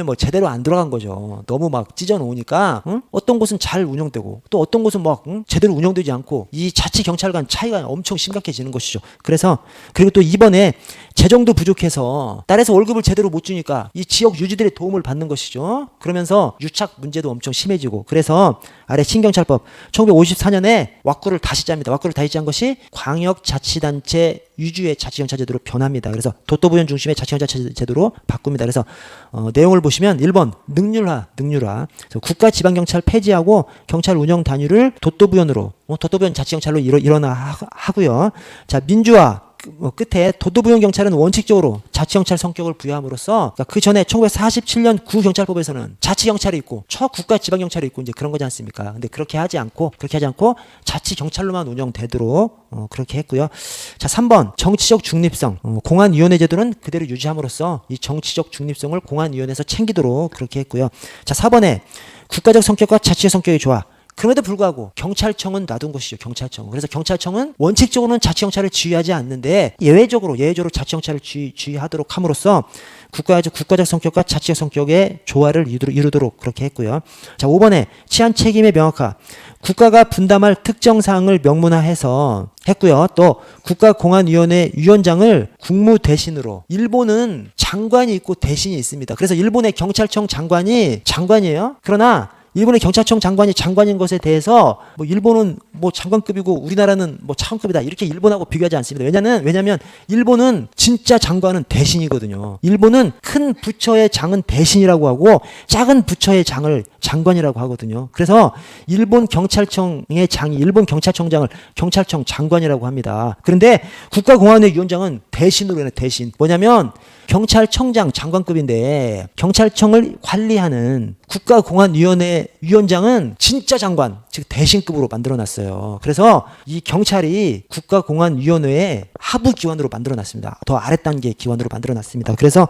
뭐 제대로 안 들어간 거죠. 너무 막 찢어 놓으니까 어떤 곳은 잘 운영되고 또 어떤 곳은 막 제대로 운영되지 않고 이 자치 경찰 간 차이가 엄청 심각해지는 것이죠. 그리고 또 이번에 재정도 부족해서 딸에서 월급을 제대로 못 주니까 이 지역 유지들의 도움을 받는 것이죠. 그러면서 유착 문제도 엄청 심해지고 그래서 아래 신경찰법 1954년에 왁구를 다시 짭니다. 왁구를 다시 짠 것이 광역자치단체 유주의 자치경찰제도로 변합니다. 그래서 도토부현 중심의 자치경찰제도로 바꿉니다. 그래서 내용을 보시면 1번 능률화 국가지방경찰 폐지하고 경찰 운영 단위를 도토부현으로 도토부현 자치경찰로 일어나하고요. 자, 민주화 끝에 도토부현 경찰은 원칙적으로 자치경찰 성격을 부여함으로써 그러니까 그 전에 1947년 구경찰법에서는 자치경찰이 있고 초국가지방경찰이 있고 이제 그런 거지 않습니까? 근데 그렇게 하지 않고 자치경찰로만 운영되도록 그렇게 했고요. 자, 3번 정치적 중립성 공안위원회 제도는 그대로 유지함으로써 이 정치적 중립성을 공안위원회에서 챙기도록 그렇게 했고요. 자, 4번에 국가적 성격과 자치적 성격의 조화 그럼에도 불구하고 경찰청은 놔둔 것이죠. 경찰청. 그래서 경찰청은 원칙적으로는 자치경찰을 지휘하지 않는데 예외적으로 자치경찰을 지휘하도록 함으로써 국가적 성격과 자치적 성격의 조화를 이루도록 그렇게 했고요. 자, 5번에 치안 책임의 명확화. 국가가 분담할 특정 사항을 명문화해서 했고요. 또 국가공안위원회 위원장을 국무 대신으로 일본은 장관이 있고 대신이 있습니다. 그래서 일본의 경찰청 장관이에요. 그러나 일본의 경찰청 장관이 장관인 것에 대해서 뭐 일본은 뭐 장관급이고 우리나라는 뭐 차관급이다 이렇게 일본하고 비교하지 않습니다. 왜냐면 일본은 진짜 장관은 대신이거든요. 일본은 큰 부처의 장은 대신이라고 하고 작은 부처의 장을 장관이라고 하거든요. 그래서 일본 경찰청의 장이 일본 경찰청장을 경찰청 장관이라고 합니다. 그런데 국가공안회 위원장은 대신으로 해요. 대신. 뭐냐면 경찰청장 장관급인데 경찰청을 관리하는 국가공안위원회 위원장은 진짜 장관, 즉 대신급으로 만들어놨어요. 그래서 이 경찰이 국가공안위원회의 하부 기관으로 만들어놨습니다. 더 아랫단계 기관으로 만들어놨습니다. 그래서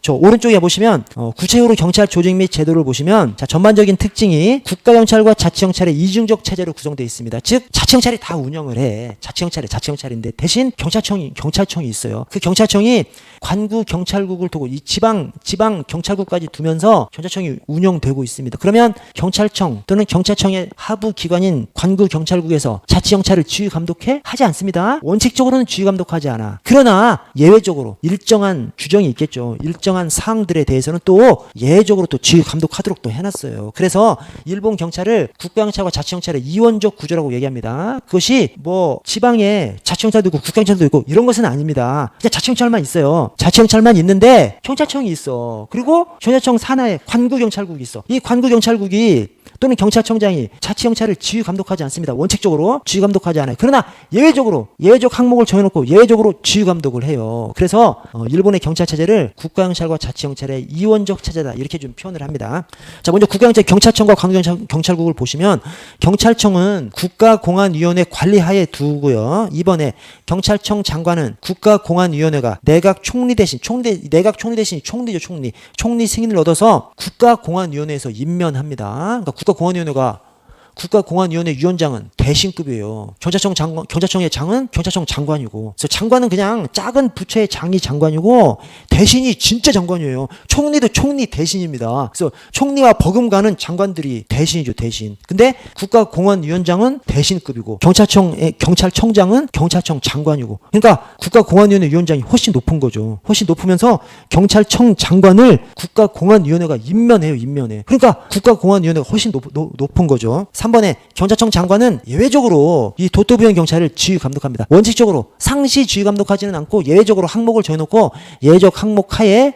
저 오른쪽에 보시면 구체적으로 경찰 조직 및 제도를 보시면 자, 전반적인 특징이 국가경찰과 자치경찰의 이중적 체제로 구성되어 있습니다. 즉 자치경찰이 다 운영을 해. 자치경찰인데 대신 경찰청이 있어요. 그 경찰청이 관구 경찰국을 두고 이 지방 경찰국까지 두면서 경찰청이 운영되고 있습니다. 그러면 경찰청 또는 경찰청의 하부 기관인 관구 경찰국에서 자치경찰을 지휘 감독해? 하지 않습니다. 원칙적으로는 지휘 감독하지 않아. 그러나 예외적으로 일정한 규정이 있겠죠. 일정한 사항들에 대해서는 또 예외적으로 또 지휘 감독하도록 또 해놨어요. 그래서 일본 경찰을 국가경찰과 자치경찰의 이원적 구조라고 얘기합니다. 그것이 뭐 지방에 자치경찰도 있고 국가경찰도 있고 이런 것은 아닙니다. 그냥 자치경찰만 있어요. 자치경찰만 있는데 경찰청이 있어. 그리고 경찰청 산하에 관구경찰국이 있어. 이 관구경찰국이 또는 경찰청장이 자치경찰을 지휘 감독하지 않습니다. 원칙적으로 지휘 감독하지 않아요. 그러나 예외적 항목을 정해놓고 예외적으로 지휘 감독을 해요. 그래서 일본의 경찰 체제를 국가경찰과 자치경찰의 이원적 체제다 이렇게 좀 표현을 합니다. 자, 먼저 국가경찰 경찰청과 관구경찰국을 보시면 경찰청은 국가공안위원회 관리하에 두고요. 이번에 경찰청 장관은 국가공안위원회가 내각 총리 대신 총리 승인을 얻어서 국가공안위원회에서 임면합니다. 그러니까 국가공안위원회가 국가공안위원회 위원장은 대신급이에요. 경찰청의 장은 경찰청 장관이고, 그래서 장관은 그냥 작은 부처의 장이 장관이고 대신이 진짜 장관이에요. 총리도 총리 대신입니다. 그래서 총리와 버금가는 장관들이 대신이죠, 대신. 근데 국가공안위원장은 대신급이고 경찰청장은 경찰청 장관이고, 그러니까 국가공안위원회 위원장이 훨씬 높은 거죠. 훨씬 높으면서 경찰청 장관을 국가공안위원회가 임면해요, 임면해. 그러니까 국가공안위원회가 훨씬 높은 거죠. 3번에 경찰청 장관은 예외적으로 이 도토부현 경찰을 지휘 감독합니다. 원칙적으로 상시 지휘 감독하지는 않고 예외적으로 항목을 정해놓고 예외적 항목 하에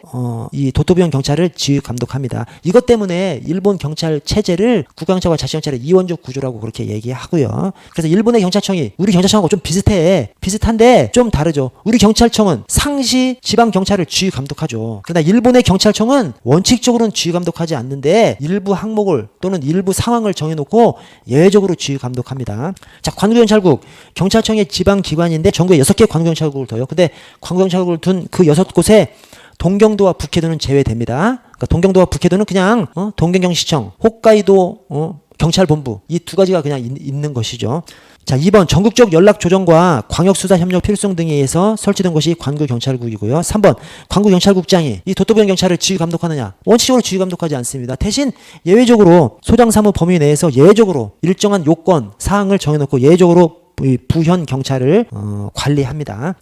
이 도토부현 경찰을 지휘 감독합니다. 이것 때문에 일본 경찰 체제를 국가경찰과 자치경찰의 이원적 구조라고 그렇게 얘기하고요. 그래서 일본의 경찰청이 우리 경찰청하고 좀 비슷한데 좀 다르죠. 우리 경찰청은 상시 지방 경찰을 지휘 감독하죠. 그러나 일본의 경찰청은 원칙적으로는 지휘 감독하지 않는데 일부 항목을 또는 일부 상황을 정해놓고 예외적으로 지휘 감독합니다. 자, 관구경찰국, 경찰청의 지방 기관인데 전국에 6개 관구경찰국을 둬요. 근데 관구경찰국을 둔 그 6곳에 동경도와 북해도는 제외됩니다. 그러니까 동경도와 북해도는 그냥 동경경시청, 홋카이도 경찰본부, 이 두 가지가 그냥 있는 것이죠. 자, 2번 전국적 연락조정과 광역수사협력 필수성 등에 의해서 설치된 것이 관구경찰국이고요. 3번 관구경찰국장이 이 도토부현 경찰을 지휘 감독하느냐? 원칙적으로 지휘 감독하지 않습니다. 대신 예외적으로 소장사무 범위 내에서 예외적으로 일정한 요건, 사항을 정해놓고 예외적으로 부현 경찰을 관리합니다.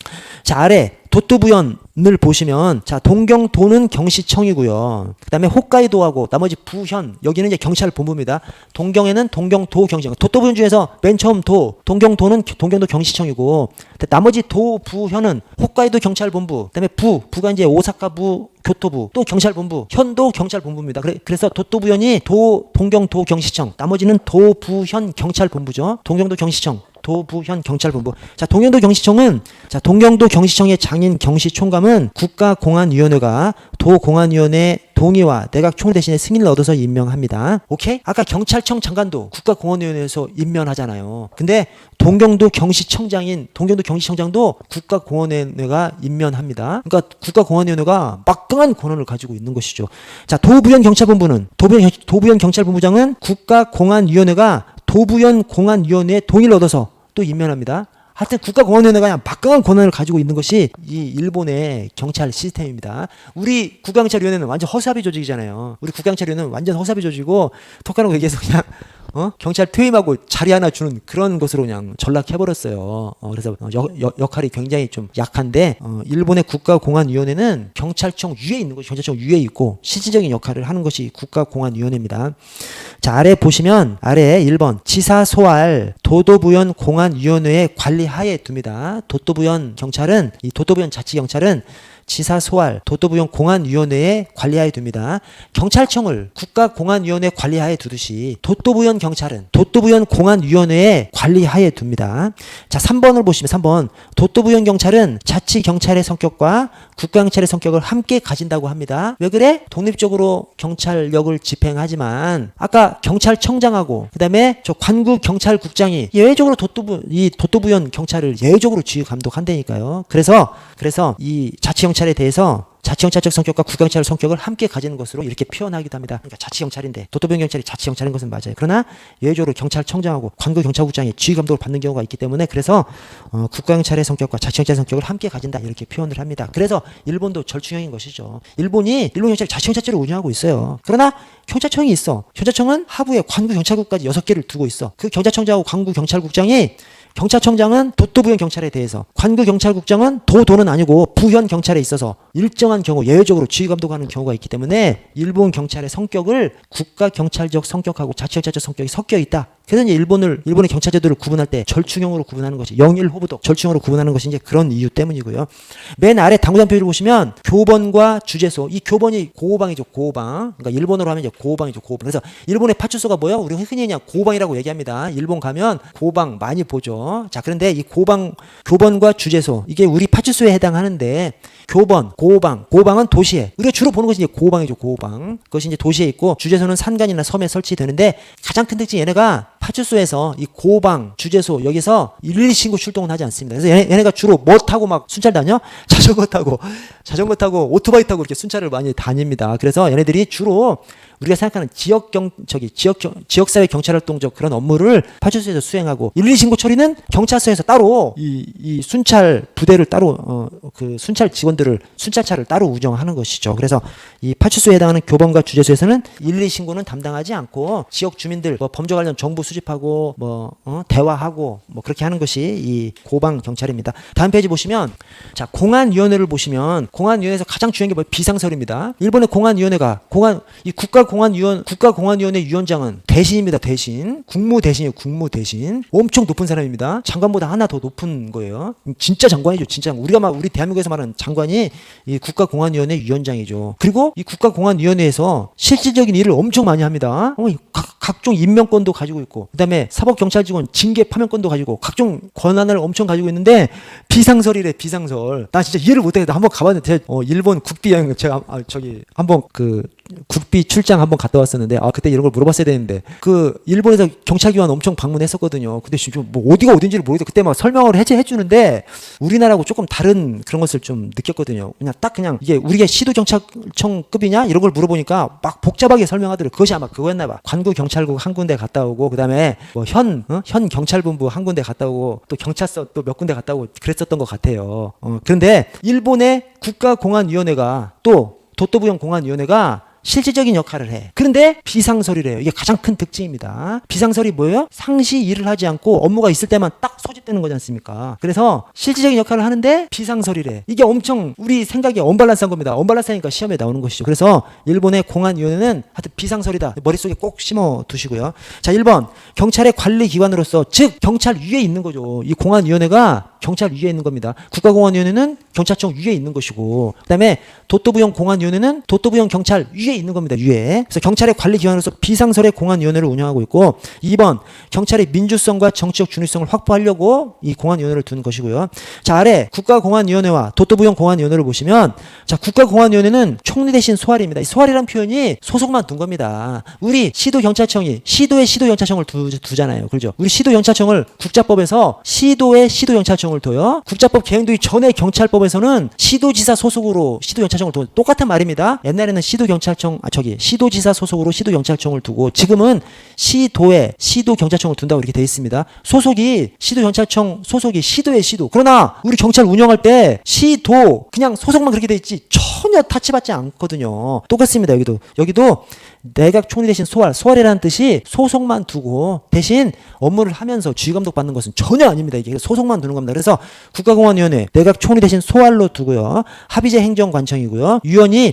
자, 아래 도토부현을 보시면, 자, 동경도는 경시청이고요. 그 다음에 홋카이도하고 나머지 부현, 여기는 이제 경찰본부입니다. 동경에는 동경도 경시청. 도토부현 중에서 맨 처음 동경도는 동경도 경시청이고, 나머지 부현은 홋카이도 경찰본부, 그 다음에 부가 이제 오사카부 교토부, 또 경찰본부, 현도 경찰본부입니다. 그래서 도토부현이 동경도 경시청, 나머지는 도부현 경찰본부죠. 동경도 경시청, 도부현 경찰본부. 자, 동경도 경시청의 장인 경시총감은 국가공안위원회가 도공안위원회 동의와 내각 총리 대신에 승인을 얻어서 임명합니다. 오케이? 아까 경찰청 장관도 국가공안위원회에서 임명하잖아요. 근데 동경도 경시청장도 국가공안위원회가 임명합니다. 그러니까 국가공안위원회가 막강한 권한을 가지고 있는 것이죠. 자, 도부현 경찰본부장은 국가공안위원회가 도부현 공안위원회의 동의를 얻어서 또 임명합니다. 하여튼 국가공안위원회가 그냥 막강한 권한을 가지고 있는 것이 이 일본의 경찰 시스템입니다. 우리 국가경찰위원회는 완전 허수아비 조직이잖아요. 우리 국가경찰위원회는 완전 허수아비 조직이고, 톡하라고 얘기해서 그냥 경찰 퇴임하고 자리 하나 주는 그런 것으로 그냥 전락해버렸어요. 그래서 역할이 굉장히 좀 약한데, 일본의 국가공안위원회는 경찰청 위에 있는 것이, 경찰청 위에 있고 실질적인 역할을 하는 것이 국가공안위원회입니다. 자, 아래 보시면, 아래 1번 지사소알 도도부현 공안위원회의 관리하에 둡니다. 도도부현 자치경찰은 지사소알 도도부현 공안위원회의 관리하에 둡니다. 경찰청을 국가공안위원회 관리하에 두듯이 도도부현 경찰은 도도부현 공안위원회의 관리하에 둡니다. 자, 3번을 보시면 3번 도도부현 경찰은 자치경찰의 성격과 국가경찰의 성격을 함께 가진다고 합니다. 왜 그래? 독립적으로 경찰력을 집행하지만 아까 경찰청장하고 그 다음에 저 관구경찰국장이 예외적으로 도도부현 경찰을 예외적으로 지휘 감독한다니까요. 그래서 이 자치경찰에 대해서 자치경찰적 성격과 국가경찰의 성격을 함께 가지는 것으로 이렇게 표현하기도 합니다. 그러니까 자치경찰인데 도토부현 경찰이 자치경찰인 것은 맞아요. 그러나 예외적으로 경찰청장하고 관구경찰국장이 지휘 감독을 받는 경우가 있기 때문에, 그래서 국가경찰의 성격과 자치경찰의 성격을 함께 가진다, 이렇게 표현을 합니다. 그래서 일본도 절충형인 것이죠. 일본 경찰이 자치경찰제를 운영하고 있어요. 그러나 경찰청이 있어. 경찰청은 하부에 관구경찰국까지 6개를 두고 있어. 그 경찰청장하고 관구경찰국장이, 경찰청장은 도토부현 경찰에 대해서, 관구경찰국장은 도는 아니고 부현 경찰에 있어서 일정한 경우 예외적으로 지휘 감독하는 경우가 있기 때문에 일본 경찰의 성격을 국가경찰적 성격하고 자치경찰적 성격이 섞여 있다. 그래서 이제 일본의 경찰제도를 구분할 때 절충형으로 구분하는 것이, 영일호부독 절충형으로 구분하는 것이 이제 그런 이유 때문이고요. 맨 아래 당구장 표를 보시면 교번과 주재소, 이 교번이 고호방이죠, 고호방. 그러니까 일본어로 하면 이제 고호방이죠, 고호방. 그래서 일본의 파출소가 뭐예요? 우리 흔히 그냥 고호방이라고 얘기합니다. 일본 가면 고호방 많이 보죠. 자, 그런데 이 교번과 주재소, 이게 우리 파출소에 해당하는데, 고호방은 도시에, 우리가 주로 보는 것이 이제 고호방이죠, 고호방. 그것이 이제 도시에 있고, 주재소는 산간이나 섬에 설치되는데, 가장 큰 특징이 얘네가 파출소에서 이 고방, 주재소 여기서 112 신고 출동은 하지 않습니다. 그래서 얘네가 주로 뭐 타고 막 순찰 다녀? 자전거 타고 오토바이 타고 이렇게 순찰을 많이 다닙니다. 그래서 얘네들이 주로 우리가 생각하는 지역사회 경찰활동적 그런 업무를 파출소에서 수행하고 112 신고 처리는 경찰서에서 따로 이 순찰 부대를 따로 그 순찰 직원들을 순찰차를 따로 운영하는 것이죠. 그래서 이 파출소에 해당하는 교범과 주재소에서는 112 신고는 담당하지 않고 지역 주민들 뭐 범죄 관련 정보 수집하고 대화하고 뭐 그렇게 하는 것이 이 고방 경찰입니다. 다음 페이지 보시면 자 공안위원회를 보시면 공안위원회에서 가장 중요한 게 뭐 비상설입니다. 일본의 공안위원회가 국가공안위원회 위원장은 대신입니다. 대신 국무대신이에요. 국무대신 엄청 높은 사람입니다. 장관보다 하나 더 높은 거예요. 진짜 장관이죠. 진짜 우리 대한민국에서 말하는 장관이 이 국가공안위원회 위원장이죠. 그리고 이 국가공안위원회에서 실질적인 일을 엄청 많이 합니다. 각종 임명권도 가지고 있고 그다음에 사법경찰직원 징계 파면권도 가지고 각종 권한을 엄청 가지고 있는데 비상설이래. 비상설. 나 진짜 이해를 못하겠다. 한번 가봤는데 일본 국비 여행 제가 한번 그 국비 출장 한번 갔다 왔었는데 그때 이런 걸 물어봤어야 되는데 그 일본에서 경찰기관 엄청 방문했었거든요. 근데 지금 뭐 어디가 어딘지를 모르겠어. 그때 막 설명을 해주는데 우리나라하고 조금 다른 그런 것을 좀 느꼈거든요. 그냥 이게 우리가 시도경찰청급이냐 이런 걸 물어보니까 막 복잡하게 설명하더라고요. 그것이 아마 그거였나 봐. 관구경찰국 한 군데 갔다 오고 그다음에 뭐 현 경찰본부 한 군데 갔다 오고 또 경찰서 또 몇 군데 갔다 오고 그랬었던 것 같아요. 그런데 일본의 국가공안위원회가 또 도토부현 공안위원회가 실질적인 역할을 해. 그런데 비상설이래요. 이게 가장 큰 특징입니다. 비상설이 뭐예요? 상시 일을 하지 않고 업무가 있을 때만 딱 소집되는 거지 않습니까? 그래서 실질적인 역할을 하는데 비상설이래. 이게 엄청 우리 생각이 언밸런스한 겁니다. 언밸런스하니까 시험에 나오는 것이죠. 그래서 일본의 공안위원회는 하여튼 비상설이다. 머릿속에 꼭 심어 두시고요. 자, 1번 경찰의 관리기관으로서 즉 경찰 위에 있는 거죠. 이 공안위원회가 경찰 위에 있는 겁니다. 국가공안위원회는 경찰청 위에 있는 것이고 그다음에 도토부현 공안위원회는 도토부현 경찰 위에 있는 겁니다. 위에. 그래서 경찰의 관리기관으로서 비상설의 공안위원회를 운영하고 있고 2번 경찰의 민주성과 정치적 중립성을 확보하려고 이 공안위원회를 두는 것이고요. 자, 아래 국가공안위원회와 도토부현 공안위원회를 보시면 자, 국가공안위원회는 총리 대신 소활입니다. 이 소활이라는 표현이 소속만 둔 겁니다. 우리 시도경찰청이 시도에 시도경찰청을 두잖아요. 그렇죠? 우리 시도경찰청을 국자법에서 시도에 시도경찰청을 둬요. 국자법 개정되기 전에 경찰법에서는 시도지사 소속으로 시도경찰청을 둬. 똑같은 말입니다. 옛날에는 시도지사 소속으로 시도경찰청을 두고 지금은 시도에 시도경찰청을 둔다고 이렇게 되어 있습니다. 소속이 시도경찰청 소속이 시도에 시도. 그러나 우리 경찰 운영할 때 시도 그냥 소속만 그렇게 돼 있지 전혀 타치받지 않거든요. 똑같습니다. 여기도 내각 총리 대신 소활이라는 뜻이 소속만 두고 대신 업무를 하면서 주의감독 받는 것은 전혀 아닙니다. 이게 소속만 두는 겁니다. 그래서 국가공안위원회 내각 총리 대신 소활로 두고요. 합의제 행정관청이고요.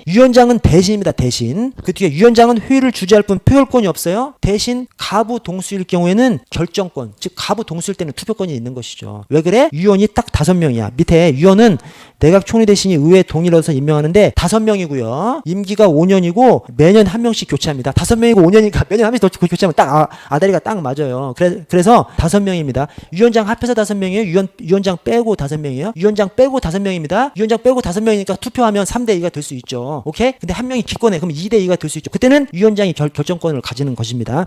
위원장은 대신입니다. 대신. 그 뒤에 위원장은 회의를 주재할 뿐 표결권이 없어요. 대신 가부 동수일 경우에는 결정권, 즉 가부 동수일 때는 투표권이 있는 것이죠. 왜 그래? 위원이 딱 5명이야. 밑에 위원은 내각 총리 대신이 의회 동의를 얻어서 임명하는데 5명이고요. 임기가 5년이고 매년 한 명씩 교체합니다. 5명이고 5년이니까 매년 한 명씩 더 교체하면 딱 아다리가 딱 맞아요. 그래서 5명입니다. 위원장 합해서 5명이에요. 위원장 빼고 5명이에요. 위원장 빼고 5명입니다. 위원장 빼고 5명이니까 투표하면 3대2가 될 수 있죠. 오케이? 근데 한 명이 기권해. 그럼 2대2가 될 수 있죠. 그때는 위원장이 결정권을 가지는 것입니다.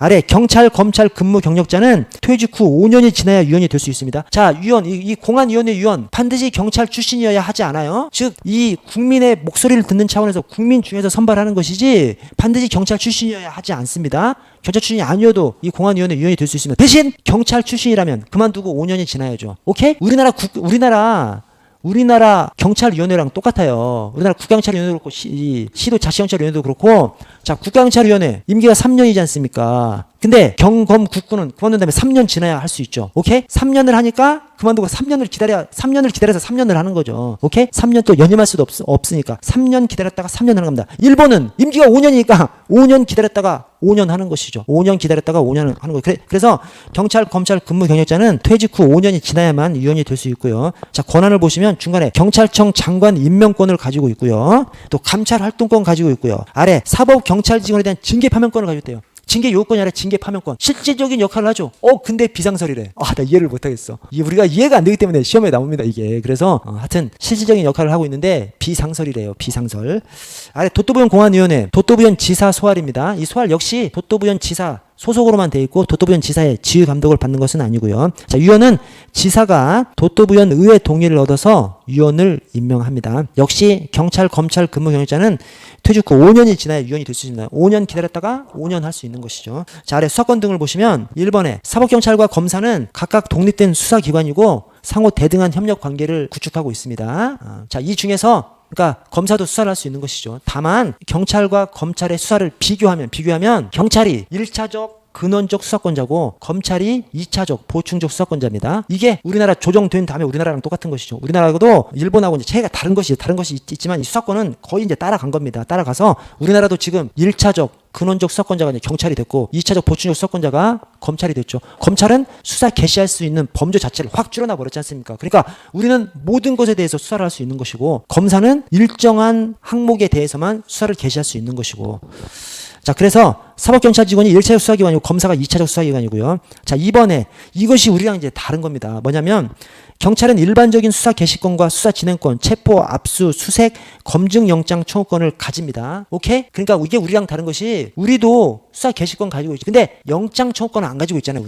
아래 경찰, 검찰 근무 경력자는 퇴직 후 5년이 지나야 위원이 될 수 있습니다. 자, 위원, 이 공안위원회 위원 반드시 경찰 출신이어야 하지 않아요? 즉, 이 국민의 목소리를 듣는 차원에서 국민 중에서 선발하는 것이지 반드시 경찰 출신이어야 하지 않습니다. 경찰 출신이 아니어도 이 공안위원회 위원이 될 수 있습니다. 대신 경찰 출신이라면 그만두고 5년이 지나야죠. 오케이? 우리나라 경찰위원회랑 똑같아요. 우리나라 국가경찰위원회도 그렇고 시도자치경찰위원회도 그렇고 자 국가경찰위원회 임기가 3년이지 않습니까? 근데 경검 국군은 그만둔 다음에 3년 지나야 할 수 있죠. 오케이? 3년을 하니까 그만두고 3년을 기다려서 3년을 하는 거죠. 오케이? 3년 또 연임할 수도 없으니까 3년 기다렸다가 3년 하는 겁니다. 일본은 임기가 5년이니까 5년 기다렸다가 5년 하는 것이죠. 5년 기다렸다가 5년 하는 거예요. 그래서 경찰, 검찰 근무 경력자는 퇴직 후 5년이 지나야만 위원이 될 수 있고요. 자, 권한을 보시면 중간에 경찰청 장관 임명권을 가지고 있고요. 또 감찰 활동권 가지고 있고요. 아래 사법 경찰 직원에 대한 징계 파면권을 가지고 있대요. 징계 요건이 아니라 징계 파면권. 실질적인 역할을 하죠. 근데 비상설이래. 나 이해를 못하겠어. 우리가 이해가 안 되기 때문에 시험에 나옵니다, 이게. 그래서, 하여튼, 실질적인 역할을 하고 있는데, 비상설이래요, 비상설. 아래 도토부현 공안위원회, 도토부현 지사 소활입니다. 이 소활 역시 도토부현 지사, 소속으로만 돼 있고 도토부현 지사의 지휘 감독을 받는 것은 아니고요. 자, 위원은 지사가 도토부현 의회 동의를 얻어서 위원을 임명합니다. 역시 경찰, 검찰 근무 경력자는 퇴직 후 5년이 지나야 위원이 될 수 있습니다. 5년 기다렸다가 5년 할 수 있는 것이죠. 자, 아래 수사권 등을 보시면 1번에 사법경찰과 검사는 각각 독립된 수사기관이고 상호 대등한 협력 관계를 구축하고 있습니다. 자, 이 중에서 그러니까 검사도 수사를 할 수 있는 것이죠. 다만 경찰과 검찰의 수사를 비교하면 경찰이 1차적 근원적 수사권자고 검찰이 2차적 보충적 수사권자입니다. 이게 우리나라 조정된 다음에 우리나라랑 똑같은 것이죠. 우리나라도 일본하고 이제 체계가 다른 것이 있지만 이 수사권은 거의 이제 따라간 겁니다. 따라가서 우리나라도 지금 1차적 근원적 수사권자가 이제 경찰이 됐고 2차적 보충적 수사권자가 검찰이 됐죠. 검찰은 수사 개시할 수 있는 범죄 자체를 확 줄여놔 버렸지 않습니까? 그러니까 우리는 모든 것에 대해서 수사를 할 수 있는 것이고 검사는 일정한 항목에 대해서만 수사를 개시할 수 있는 것이고. 자, 그래서 사법경찰 직원이 1차적 수사기관이고 검사가 2차적 수사기관이고요. 자, 이번에 이것이 우리랑 이제 다른 겁니다. 뭐냐면 경찰은 일반적인 수사 개시권과 수사 진행권, 체포, 압수, 수색, 검증 영장 청구권을 가집니다. 오케이? 그러니까 이게 우리랑 다른 것이 우리도 수사 개시권 가지고 있지. 근데 영장 청구권은 안 가지고 있잖아요,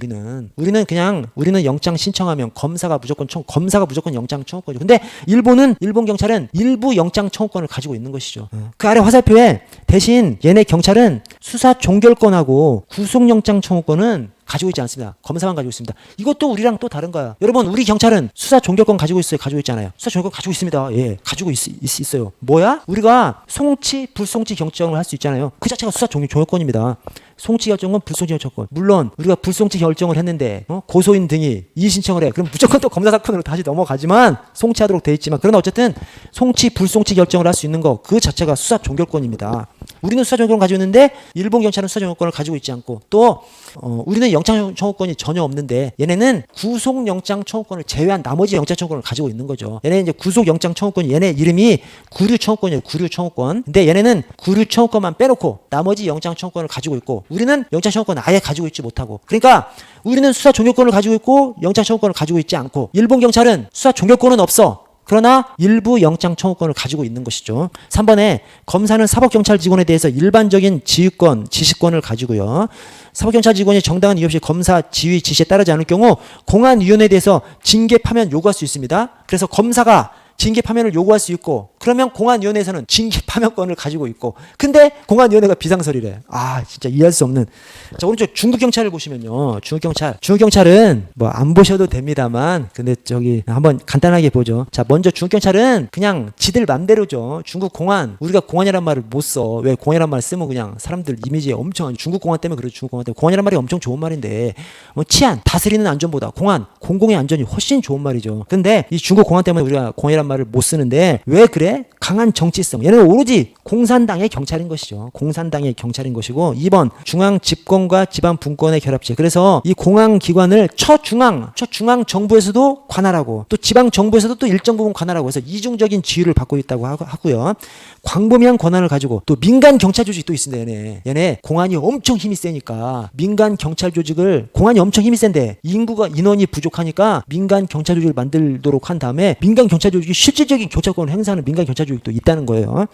우리는 영장 신청하면 검사가 무조건 영장 청구권이죠. 근데 일본 경찰은 일부 영장 청구권을 가지고 있는 것이죠. 그 아래 화살표에 대신 얘네 경찰은 수사 종결권하고 구속영장 청구권은 가지고 있지 않습니다. 검사만 가지고 있습니다. 이것도 우리랑 또 다른 거야. 여러분, 우리 경찰은 수사 종결권 가지고 있어요? 가지고 있잖아요. 수사 종결권 가지고 있습니다. 예, 가지고 있어요. 뭐야? 우리가 송치, 불송치 결정을 할 수 있잖아요. 그 자체가 수사 종결권입니다. 송치 결정은 불송치 결정권. 물론 우리가 불송치 결정을 했는데 고소인 등이 이의 신청을 해. 그럼 무조건 또 검사 사건으로 다시 넘어가지만 송치하도록 돼 있지만 그러나 어쨌든 송치, 불송치 결정을 할 수 있는 거 그 자체가 수사 종결권입니다. 우리는 수사 종결권을 가지고 있는데 일본 경찰은 수사 종결권을 가지고 있지 않고 또 우리는 영장 청구권이 전혀 없는데 얘네는 구속 영장 청구권을 제외한 나머지 영장 청구권을 가지고 있는 거죠. 얘네 이제 구속 영장 청구권이 얘네 이름이 구류 청구권이에요. 구류 청구권. 근데 얘네는 구류 청구권만 빼놓고 나머지 영장 청구권을 가지고 있고 우리는 영장 청구권을 아예 가지고 있지 못하고. 그러니까 우리는 수사 종결권을 가지고 있고 영장 청구권을 가지고 있지 않고 일본 경찰은 수사 종결권은 없어. 그러나 일부 영장 청구권을 가지고 있는 것이죠. 3번에 검사는 사법경찰 직원에 대해서 일반적인 지휘권, 지시권을 가지고요. 사법경찰 직원이 정당한 이유 없이 검사 지휘 지시에 따르지 않을 경우 공안위원회에 대해서 징계 파면 요구할 수 있습니다. 그래서 검사가 징계 파면을 요구할 수 있고 그러면 공안위원회에서는 징계 파면권을 가지고 있고 근데 공안위원회가 비상설이래. 아, 진짜 이해할 수 없는. 자, 오른쪽 중국경찰을 보시면요. 중국경찰은 뭐 안 보셔도 됩니다만 근데 저기 한번 간단하게 보죠. 자, 먼저 중국경찰은 그냥 지들 맘대로죠. 중국 공안, 우리가 공안이란 말을 못 써. 왜 공안이란 말 쓰면 그냥 사람들 이미지에 엄청 중국 공안 때문에 그렇죠. 중국 공안 때문에. 공안이란 말이 엄청 좋은 말인데 뭐 치안, 다스리는 안전보다 공안, 공공의 안전이 훨씬 좋은 말이죠. 근데 이 중국 공안 때문에 우리가 공안이란 말을 못 쓰는데 왜 그래? 강한 정치성. 얘는 오로지 공산당의 경찰인 것이죠. 공산당의 경찰인 것이고 2번 중앙 집권과 지방 분권의 결합체. 그래서 이 공안기관을 처중앙 정부에서도 관할하고 또 지방 정부에서도 또 일정 부분 관할하고 해서 이중적인 지위를 받고 있다고 하고요. 광범위한 권한을 가지고 또 민간 경찰 조직이 또 있습니다. 얘네 공안이 엄청 힘이 세니까 민간 경찰 조직을 공안이 엄청 힘이 센데 인원이 부족하니까 민간 경찰 조직을 만들도록 한 다음에 민간 경찰 조직이 실질적인 경찰권을 행사하는 민간 경찰 조직도 있다는 거예요.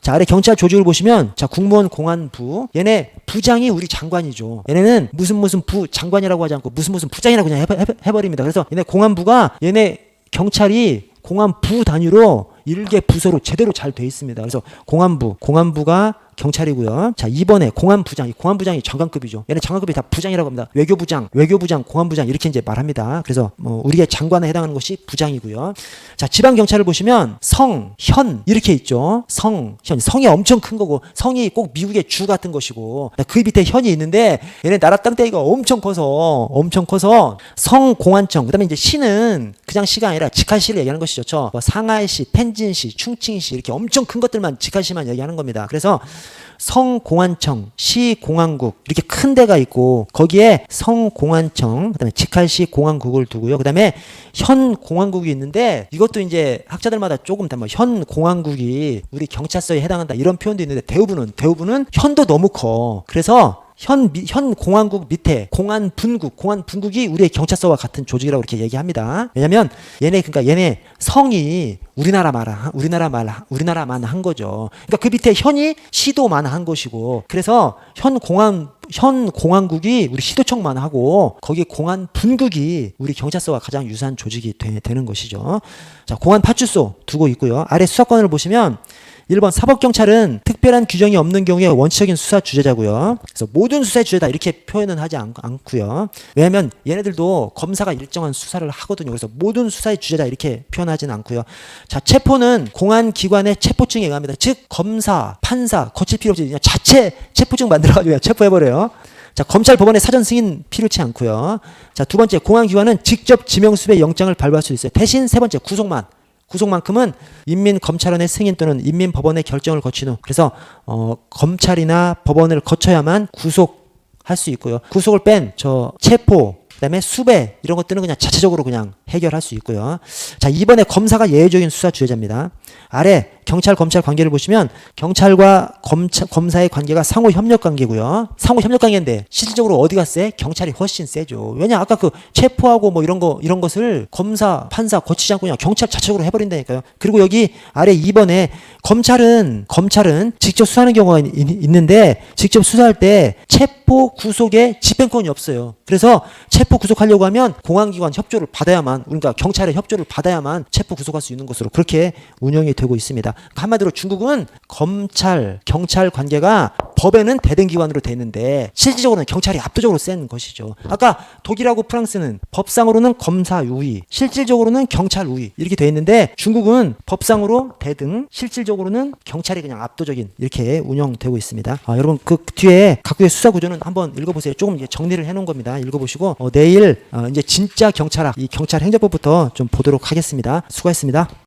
자, 아래 경찰 조직을 보시면 자, 국무원 공안부. 얘네 부장이 우리 장관이죠. 얘네는 무슨 부 장관이라고 하지 않고 무슨 부장이라고 그냥 해버립니다. 그래서 얘네 공안부가 얘네 경찰이 공안부 단위로 일개 부서로 제대로 잘 돼 있습니다. 그래서 공안부가 경찰이고요. 자, 2번에 공안부장이 장관급이죠. 얘는 장관급이 다 부장이라고 합니다. 외교부장, 공안부장 이렇게 이제 말합니다. 그래서 우리의 장관에 해당하는 것이 부장이고요. 자, 지방경찰을 보시면 성, 현 이렇게 있죠. 성이 엄청 큰 거고 성이 꼭 미국의 주 같은 것이고 그 밑에 현이 있는데 얘네 나라 땅덩이가 엄청 커서 성공안청. 그다음에 이제 시는 그냥 시가 아니라 직할시를 얘기하는 것이죠. 뭐 상하이시, 펜진시, 충칭시 이렇게 엄청 큰 것들만 직할시만 얘기하는 겁니다. 그래서 성공안청, 시공안국 이렇게 큰 데가 있고 거기에 성공안청, 그다음에 직할시 공안국을 두고요. 그다음에 현공안국이 있는데 이것도 이제 학자들마다 조금 다 뭐 현공안국이 우리 경찰서에 해당한다 이런 표현도 있는데 대부분은 현도 너무 커. 그래서 현 공안국 밑에 공안분국이 우리의 경찰서와 같은 조직이라고 이렇게 얘기합니다. 왜냐면 얘네 성이 우리나라만 한 거죠. 그러니까 그 밑에 현이 시도만 한 것이고, 그래서 현 공안국이 우리 시도청만 하고, 거기 공안분국이 우리 경찰서와 가장 유사한 조직이 되는 것이죠. 자, 공안파출소 두고 있고요. 아래 수사권을 보시면 1번 사법경찰은 특별한 규정이 없는 경우에 원칙적인 수사 주재자고요. 그래서 모든 수사의 주재다 이렇게 표현은 하지 않고요. 왜냐하면 얘네들도 검사가 일정한 수사를 하거든요. 그래서 모든 수사의 주재자 이렇게 표현하지는 않고요. 자, 체포는 공안기관의 체포증에 의합니다. 즉 검사, 판사 거칠 필요 없이 그냥 자체 체포증 만들어가지고 그냥 체포해버려요. 자, 검찰 법원의 사전 승인 필요치 않고요. 자, 두 번째, 공안기관은 직접 지명수배 영장을 발부할 수 있어요. 대신 세 번째, 구속만큼은 인민검찰원의 승인 또는 인민법원의 결정을 거친 후, 그래서 검찰이나 법원을 거쳐야만 구속할 수 있고요. 구속을 뺀 체포, 그다음에 수배 이런 것들은 그냥 자체적으로 그냥 해결할 수 있고요. 자, 이번에 검사가 예외적인 수사 주재자입니다. 아래 경찰 검찰 관계를 보시면 경찰과 검사의 관계가 상호 협력 관계고요. 상호 협력 관계인데 실질적으로 어디가 세? 경찰이 훨씬 세죠. 왜냐, 아까 그 체포하고 뭐 이런 것을 검사, 판사 거치지 않고 그냥 경찰 자체적으로 해버린다니까요. 그리고 여기 아래 2번에 검찰은 직접 수사하는 경우가 있는데, 직접 수사할 때 체포 구속에 집행권이 없어요. 그래서 체포 구속하려고 하면 공안기관 협조를 받아야만, 그러니까 경찰의 협조를 받아야만 체포 구속할 수 있는 것으로 그렇게 운영이 되고 있습니다. 한마디로 중국은 검찰, 경찰 관계가 법에는 대등기관으로 돼 있는데 실질적으로는 경찰이 압도적으로 센 것이죠. 아까 독일하고 프랑스는 법상으로는 검사 우위, 실질적으로는 경찰 우위 이렇게 돼 있는데, 중국은 법상으로 대등, 실질적으로는 경찰이 그냥 압도적인 이렇게 운영되고 있습니다. 여러분 그 뒤에 각국의 수사 구조는 한번 읽어보세요. 조금 이제 정리를 해놓은 겁니다. 읽어보시고 내일 이제 진짜 경찰학, 이 경찰 행정법부터 좀 보도록 하겠습니다. 수고했습니다.